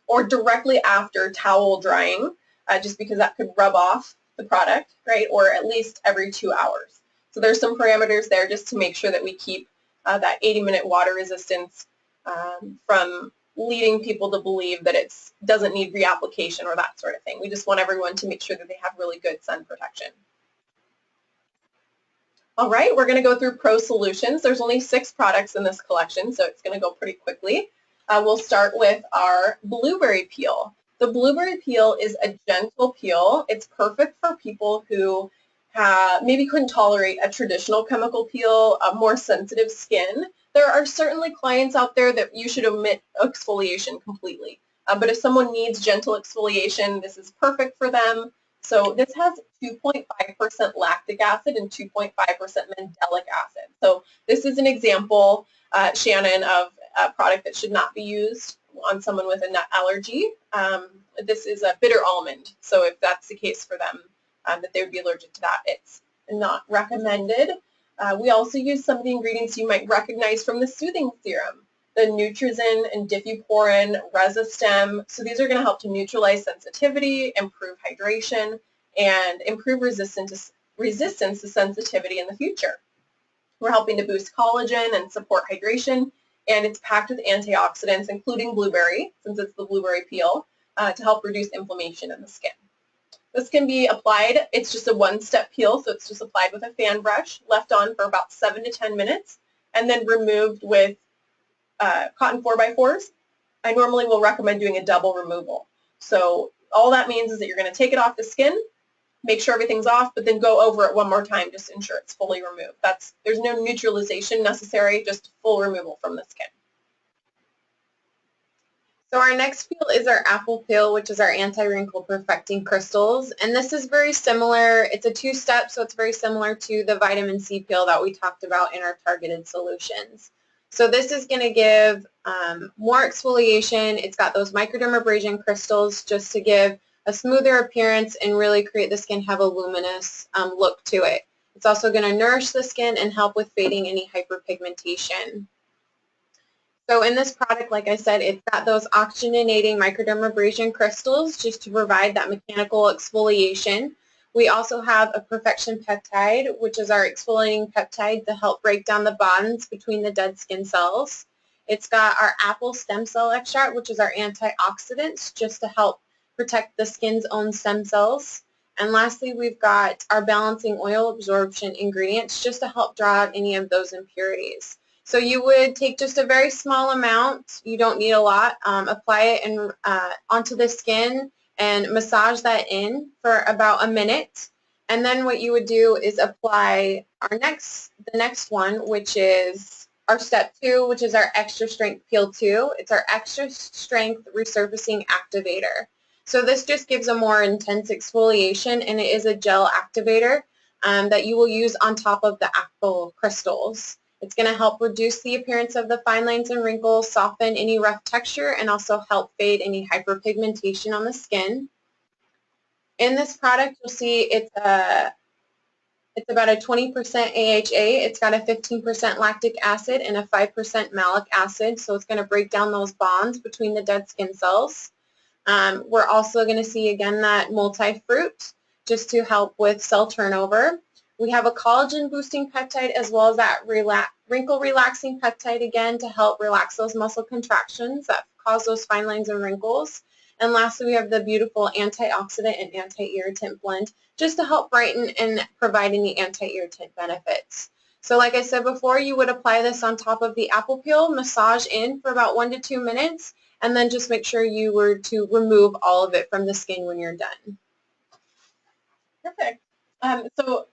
or directly after towel drying, just because that could rub off the product, right, or at least every 2 hours. So there's some parameters there just to make sure that we keep that 80-minute water resistance from leading people to believe that it doesn't need reapplication or that sort of thing. We just want everyone to make sure that they have really good sun protection. All right, we're going to go through Pro Solutions. There's only 6 products in this collection, so it's going to go pretty quickly. We'll start with our blueberry peel. The blueberry peel is a gentle peel. It's perfect for people who maybe couldn't tolerate a traditional chemical peel, a more sensitive skin. There are certainly clients out there that you should omit exfoliation completely. But if someone needs gentle exfoliation, this is perfect for them. So this has 2.5% lactic acid and 2.5% mandelic acid. So this is an example, Shannon, of a product that should not be used on someone with a nut allergy. This is a bitter almond, so if that's the case for them, that they would be allergic to that, it's not recommended. We also use some of the ingredients you might recognize from the soothing serum, the Nutrizin and Diffuporin, Resistem. So these are going to help to neutralize sensitivity, improve hydration, and improve resistance to sensitivity in the future. We're helping to boost collagen and support hydration, and it's packed with antioxidants, including blueberry, since it's the blueberry peel, to help reduce inflammation in the skin. This can be applied, it's just a one-step peel, so it's just applied with a fan brush, left on for about 7 to 10 minutes, and then removed with cotton 4x4s. I normally will recommend doing a double removal. So all that means is that you're going to take it off the skin, make sure everything's off, but then go over it one more time just to ensure it's fully removed. There's no neutralization necessary, just full removal from the skin. So our next peel is our apple peel, which is our anti-wrinkle perfecting crystals. And this is very similar. It's a two-step, so it's very similar to the vitamin C peel that we talked about in our targeted solutions. So this is going to give more exfoliation. It's got those microdermabrasion crystals just to give a smoother appearance and really create the skin have a luminous look to it. It's also going to nourish the skin and help with fading any hyperpigmentation. So in this product, like I said, it's got those oxygenating microdermabrasion crystals just to provide that mechanical exfoliation. We also have a perfection peptide, which is our exfoliating peptide to help break down the bonds between the dead skin cells. It's got our apple stem cell extract, which is our antioxidants, just to help protect the skin's own stem cells. And lastly, we've got our balancing oil absorption ingredients just to help draw out any of those impurities. So you would take just a very small amount, you don't need a lot, apply it onto the skin and massage that in for about a minute. And then what you would do is apply the next one, which is our step 2, which is our extra strength peel 2. It's our extra strength resurfacing activator. So this just gives a more intense exfoliation, and it is a gel activator that you will use on top of the apple crystals. It's going to help reduce the appearance of the fine lines and wrinkles, soften any rough texture, and also help fade any hyperpigmentation on the skin. In this product, you'll see it's about a 20% AHA. It's got a 15% lactic acid and a 5% malic acid, so it's going to break down those bonds between the dead skin cells. We're also going to see, again, that multi-fruit just to help with cell turnover. We have a collagen boosting peptide as well as that wrinkle relaxing peptide, again, to help relax those muscle contractions that cause those fine lines and wrinkles. And lastly, we have the beautiful antioxidant and anti-irritant blend just to help brighten and provide any anti-irritant benefits. So like I said before, you would apply this on top of the apple peel, massage in for about 1 to 2 minutes, and then just make sure you were to remove all of it from the skin when you're done. Perfect. So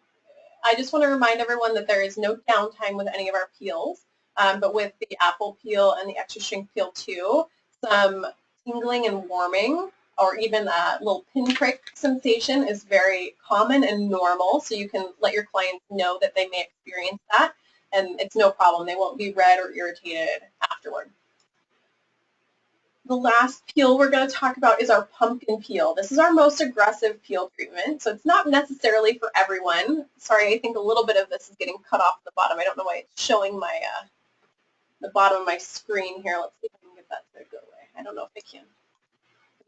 I just want to remind everyone that there is no downtime with any of our peels, but with the apple peel and the extra strength peel 2, some tingling and warming or even a little pinprick sensation is very common and normal, so you can let your clients know that they may experience that, and it's no problem. They won't be red or irritated afterward. The last peel we're going to talk about is our pumpkin peel. This is our most aggressive peel treatment, so it's not necessarily for everyone. Sorry, I think a little bit of this is getting cut off the bottom. I don't know why it's showing my the bottom of my screen here. Let's see if I can get that to go away. I don't know if I can.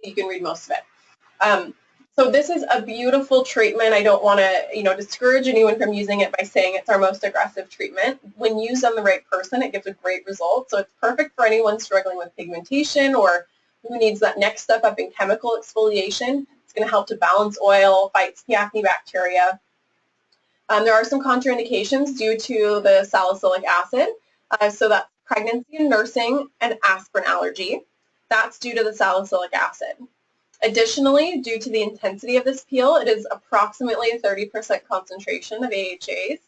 You can read most of it. So this is a beautiful treatment. I don't want to, discourage anyone from using it by saying it's our most aggressive treatment. When used on the right person, it gives a great result. So it's perfect for anyone struggling with pigmentation or who needs that next step up in chemical exfoliation. It's going to help to balance oil, fight acne bacteria. There are some contraindications due to the salicylic acid. So that's pregnancy and nursing and aspirin allergy. That's due to the salicylic acid. Additionally, due to the intensity of this peel, it is approximately a 30% concentration of AHAs.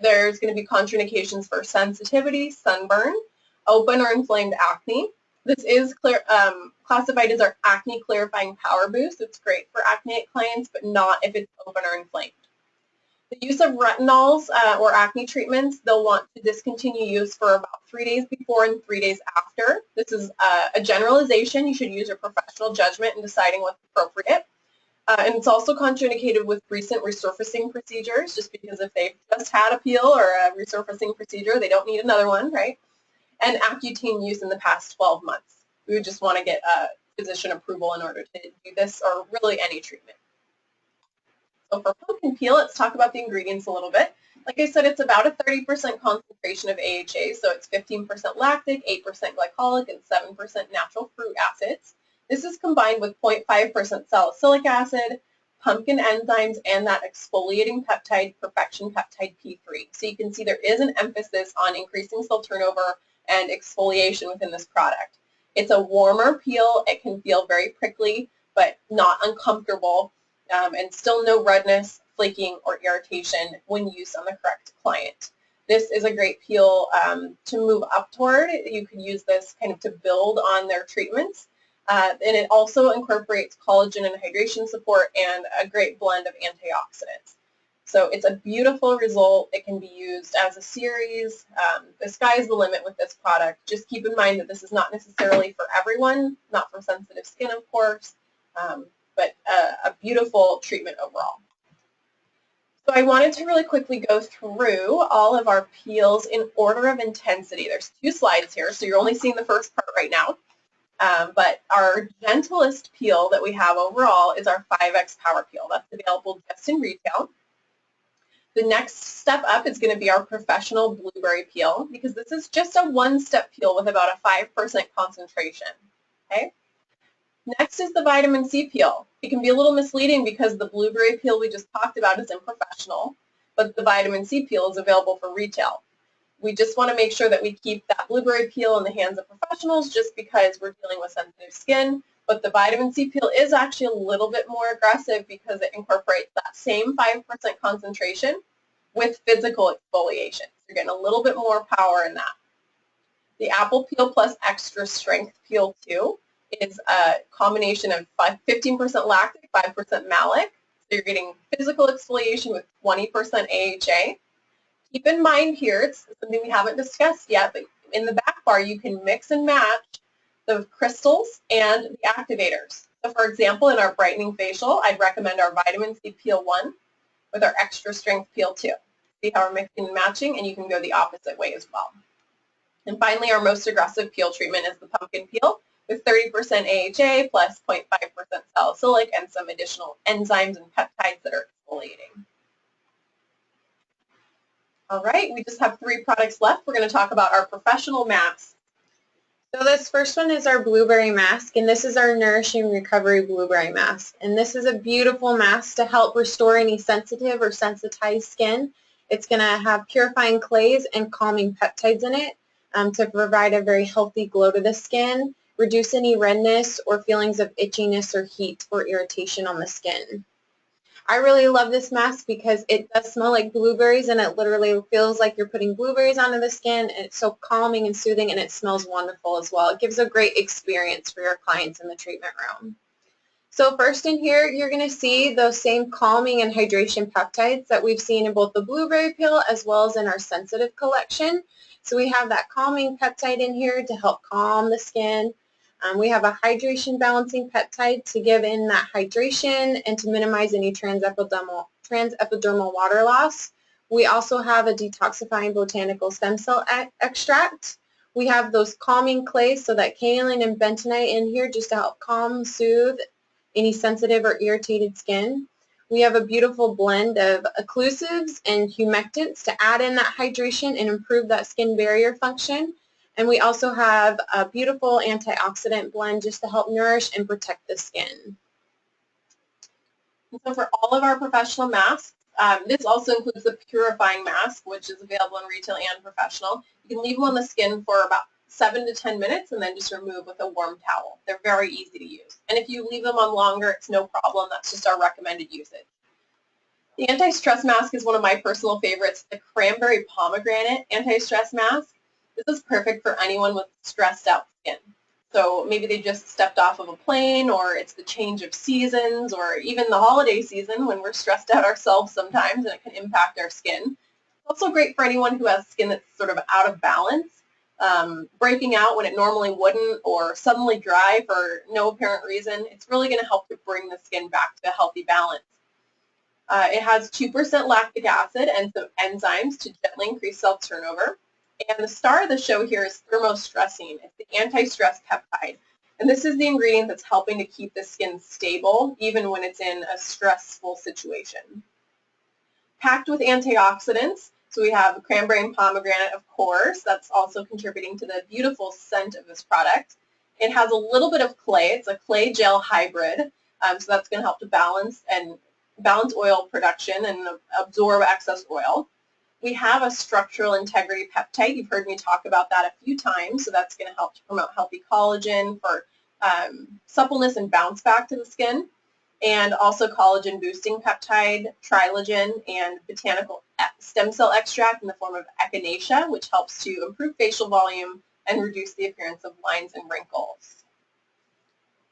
There's going to be contraindications for sensitivity, sunburn, open or inflamed acne, This is classified as our acne clarifying power boost. It's great for acneic clients, but not if it's open or inflamed. The use of retinols or acne treatments, they'll want to discontinue use for about 3 days before and 3 days after. This is a generalization. You should use your professional judgment in deciding what's appropriate. And it's also contraindicated with recent resurfacing procedures, just because if they've just had a peel or a resurfacing procedure, they don't need another one, right? And Accutane use in the past 12 months. We would just want to get physician approval in order to do this, or really any treatment. So for pumpkin peel, let's talk about the ingredients a little bit. Like I said, it's about a 30% concentration of AHA, so it's 15% lactic, 8% glycolic, and 7% natural fruit acids. This is combined with 0.5% salicylic acid, pumpkin enzymes, and that exfoliating peptide, Perfection Peptide P3. So you can see there is an emphasis on increasing cell turnover and exfoliation within this product. It's a warmer peel. It can feel very prickly, but not uncomfortable, and still no redness, flaking, or irritation when used on the correct client. This is a great peel to move up toward. You could use this kind of to build on their treatments. And it also incorporates collagen and hydration support and a great blend of antioxidants. So it's a beautiful result. It can be used as a series. The sky's the limit with this product. Just keep in mind that this is not necessarily for everyone, not for sensitive skin, of course, but a beautiful treatment overall. So I wanted to really quickly go through all of our peels in order of intensity. There's 2 slides here, so you're only seeing the first part right now. But our gentlest peel that we have overall is our 5X Power Peel. That's available just in retail. The next step up is going to be our professional blueberry peel, because this is just a one-step peel with about a 5% concentration. Okay? Next is the vitamin C peel. It can be a little misleading because the blueberry peel we just talked about is in professional, but the vitamin C peel is available for retail. We just want to make sure that we keep that blueberry peel in the hands of professionals, just because we're dealing with sensitive skin. But the vitamin C peel is actually a little bit more aggressive because it incorporates that same 5% concentration with physical exfoliation. You're getting a little bit more power in that. The apple peel plus extra strength peel 2 is a combination of 15% lactic, 5% malic. So you're getting physical exfoliation with 20% AHA. Keep in mind here, it's something we haven't discussed yet, but in the back bar you can mix and match the crystals and the activators. So for example, in our brightening facial, I'd recommend our vitamin C peel 1 with our extra strength peel 2. See how we're mixing and matching, and you can go the opposite way as well. And finally, our most aggressive peel treatment is the pumpkin peel with 30% AHA plus 0.5% salicylic and some additional enzymes and peptides that are exfoliating. All right, we just have 3 products left. We're going to talk about our professional masks. So this first one is our blueberry mask, and this is our Nourishing Recovery Blueberry Mask. And this is a beautiful mask to help restore any sensitive or sensitized skin. It's going to have purifying clays and calming peptides in it to provide a very healthy glow to the skin, reduce any redness or feelings of itchiness or heat or irritation on the skin. I really love this mask because it does smell like blueberries, and it literally feels like you're putting blueberries onto the skin, and it's so calming and soothing, and it smells wonderful as well. It gives a great experience for your clients in the treatment room. So first in here, you're going to see those same calming and hydration peptides that we've seen in both the blueberry peel as well as in our sensitive collection. So we have that calming peptide in here to help calm the skin. We have a hydration balancing peptide to give in that hydration and to minimize any transepidermal water loss. We also have a detoxifying botanical stem cell extract. We have those calming clays, so that kaolin and bentonite in here just to help calm, soothe any sensitive or irritated skin. We have a beautiful blend of occlusives and humectants to add in that hydration and improve that skin barrier function. And we also have a beautiful antioxidant blend just to help nourish and protect the skin. So for all of our professional masks, this also includes the purifying mask, which is available in retail and professional. You can leave them on the skin for about 7 to 10 minutes and then just remove with a warm towel. They're very easy to use. And if you leave them on longer, it's no problem. That's just our recommended usage. The anti-stress mask is one of my personal favorites, the cranberry pomegranate anti-stress mask. This is perfect for anyone with stressed out skin. So maybe they just stepped off of a plane, or it's the change of seasons, or even the holiday season when we're stressed out ourselves sometimes, and it can impact our skin. It's also great for anyone who has skin that's sort of out of balance, breaking out when it normally wouldn't, or suddenly dry for no apparent reason. It's really going to help to bring the skin back to a healthy balance. It has 2% lactic acid and some enzymes to gently increase cell turnover. And the star of the show here is thermostressine. It's the anti-stress peptide. And this is the ingredient that's helping to keep the skin stable even when it's in a stressful situation. Packed with antioxidants, so we have cranberry and pomegranate, of course. That's also contributing to the beautiful scent of this product. It has a little bit of clay. It's a clay gel hybrid, so that's going to help to balance oil production and absorb excess oil. We have a structural integrity peptide. You've heard me talk about that a few times, so that's going to help to promote healthy collagen for suppleness and bounce back to the skin, and also collagen boosting peptide, trilegen, and botanical stem cell extract in the form of echinacea, which helps to improve facial volume and reduce the appearance of lines and wrinkles.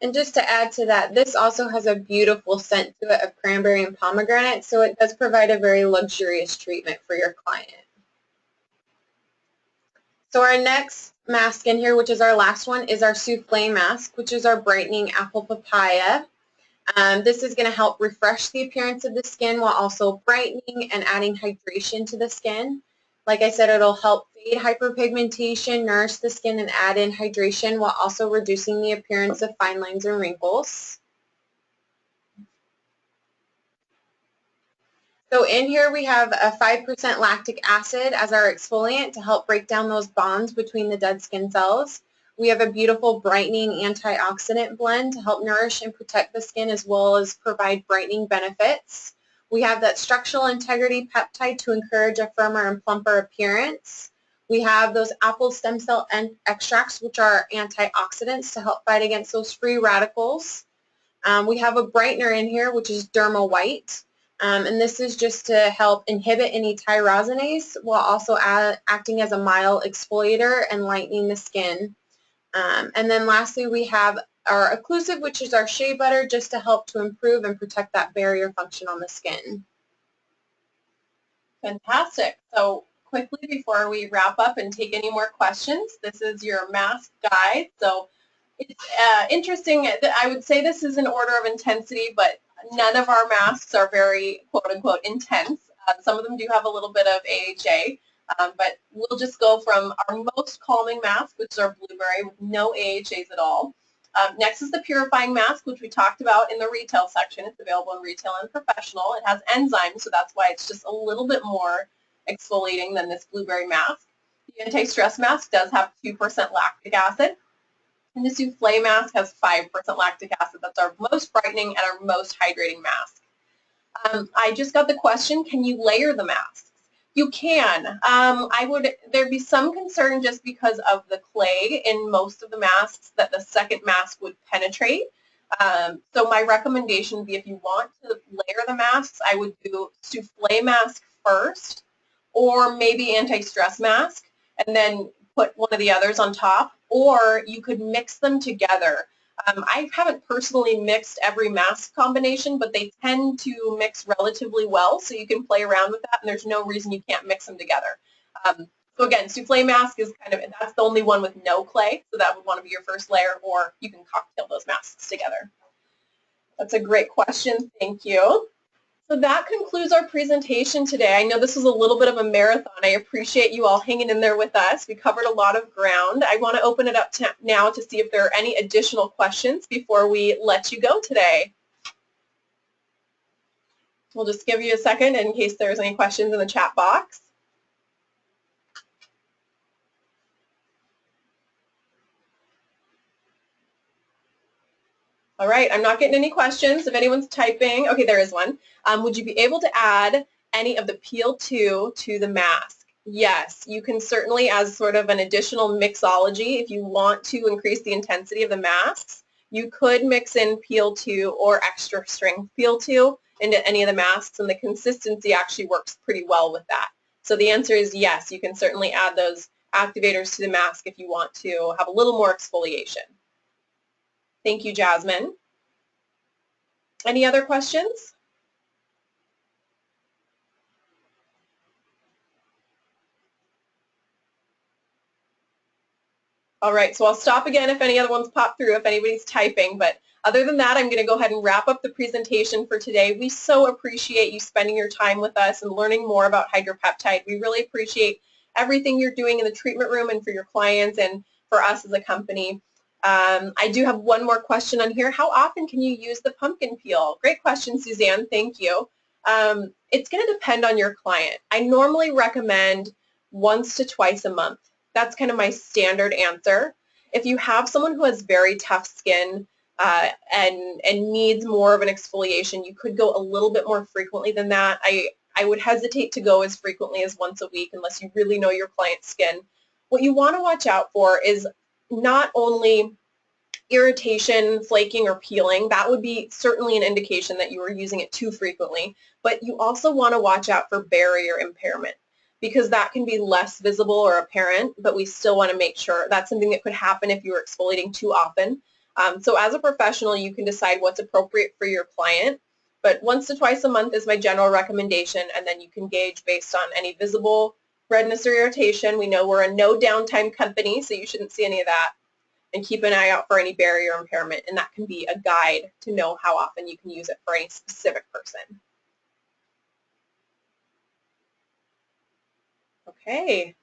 And just to add to that, this also has a beautiful scent to it of cranberry and pomegranate, so it does provide a very luxurious treatment for your client. So our next mask in here, which is our last one, is our souffle mask, which is our brightening apple papaya. This is going to help refresh the appearance of the skin while also brightening and adding hydration to the skin. Like I said, it'll help fade hyperpigmentation, nourish the skin, and add in hydration while also reducing the appearance of fine lines and wrinkles. So in here we have a 5% lactic acid as our exfoliant to help break down those bonds between the dead skin cells. We have a beautiful brightening antioxidant blend to help nourish and protect the skin as well as provide brightening benefits. We have that structural integrity peptide to encourage a firmer and plumper appearance. We have those apple stem cell extracts, which are antioxidants to help fight against those free radicals. We have a brightener in here, which is Derma White. And this is just to help inhibit any tyrosinase while also acting as a mild exfoliator and lightening the skin. And then lastly, we have our occlusive, which is our shea butter, just to help to improve and protect that barrier function on the skin. Fantastic. So quickly before we wrap up and take any more questions, this is your mask guide. So it's interesting. I would say this is an order of intensity, but none of our masks are very quote-unquote intense. Some of them do have a little bit of AHA, but we'll just go from our most calming mask, which is our blueberry, with no AHAs at all. Next is the purifying mask, which we talked about in the retail section. It's available in retail and professional. It has enzymes, so that's why it's just a little bit more exfoliating than this blueberry mask. The anti-stress mask does have 2% lactic acid. And the souffle mask has 5% lactic acid. That's our most brightening and our most hydrating mask. I just got the question, can you layer the masks? You can. There'd be some concern just because of the clay in most of the masks that the second mask would penetrate. So my recommendation would be if you want to layer the masks, I would do souffle mask first, or maybe anti-stress mask, and then put one of the others on top, or you could mix them together. I haven't personally mixed every mask combination, but they tend to mix relatively well, so you can play around with that, and there's no reason you can't mix them together. So again, souffle mask is that's the only one with no clay, so that would want to be your first layer, or you can cocktail those masks together. That's a great question, thank you. So that concludes our presentation today. I know this was a little bit of a marathon. I appreciate you all hanging in there with us. We covered a lot of ground. I want to open it up now to see if there are any additional questions before we let you go today. We'll just give you a second in case there's any questions in the chat box. All right, I'm not getting any questions. If anyone's typing, okay, there is one. Would you be able to add any of the Peel-2 to the mask? Yes, you can certainly, as sort of an additional mixology, if you want to increase the intensity of the masks, you could mix in Peel-2 or extra strength Peel-2 into any of the masks, and the consistency actually works pretty well with that. So the answer is yes, you can certainly add those activators to the mask if you want to have a little more exfoliation. Thank you, Jasmine. Any other questions? All right, so I'll stop again if any other ones pop through, if anybody's typing, but other than that, I'm going to go ahead and wrap up the presentation for today. We so appreciate you spending your time with us and learning more about HydroPeptide. We really appreciate everything you're doing in the treatment room and for your clients and for us as a company. I do have one more question on here. How often can you use the pumpkin peel? Great question, Suzanne. Thank you. It's going to depend on your client. I normally recommend once to twice a month. That's kind of my standard answer. If you have someone who has very tough skin and needs more of an exfoliation, you could go a little bit more frequently than that. I would hesitate to go as frequently as once a week unless you really know your client's skin. What you want to watch out for is not only irritation, flaking, or peeling. That would be certainly an indication that you are using it too frequently, but you also want to watch out for barrier impairment because that can be less visible or apparent, but we still want to make sure that's something that could happen if you were exfoliating too often. So as a professional, you can decide what's appropriate for your client, but once to twice a month is my general recommendation, and then you can gauge based on any visible redness or irritation. We know we're a no downtime company, so you shouldn't see any of that. And keep an eye out for any barrier impairment, and that can be a guide to know how often you can use it for any specific person. Okay.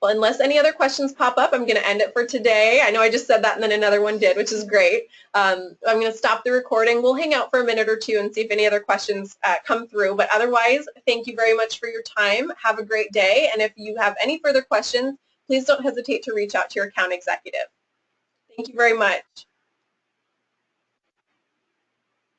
Well, unless any other questions pop up, I'm going to end it for today. I know I just said that and then another one did, which is great. I'm going to stop the recording. We'll hang out for a minute or two and see if any other questions come through. But otherwise, thank you very much for your time. Have a great day. And if you have any further questions, please don't hesitate to reach out to your account executive. Thank you very much.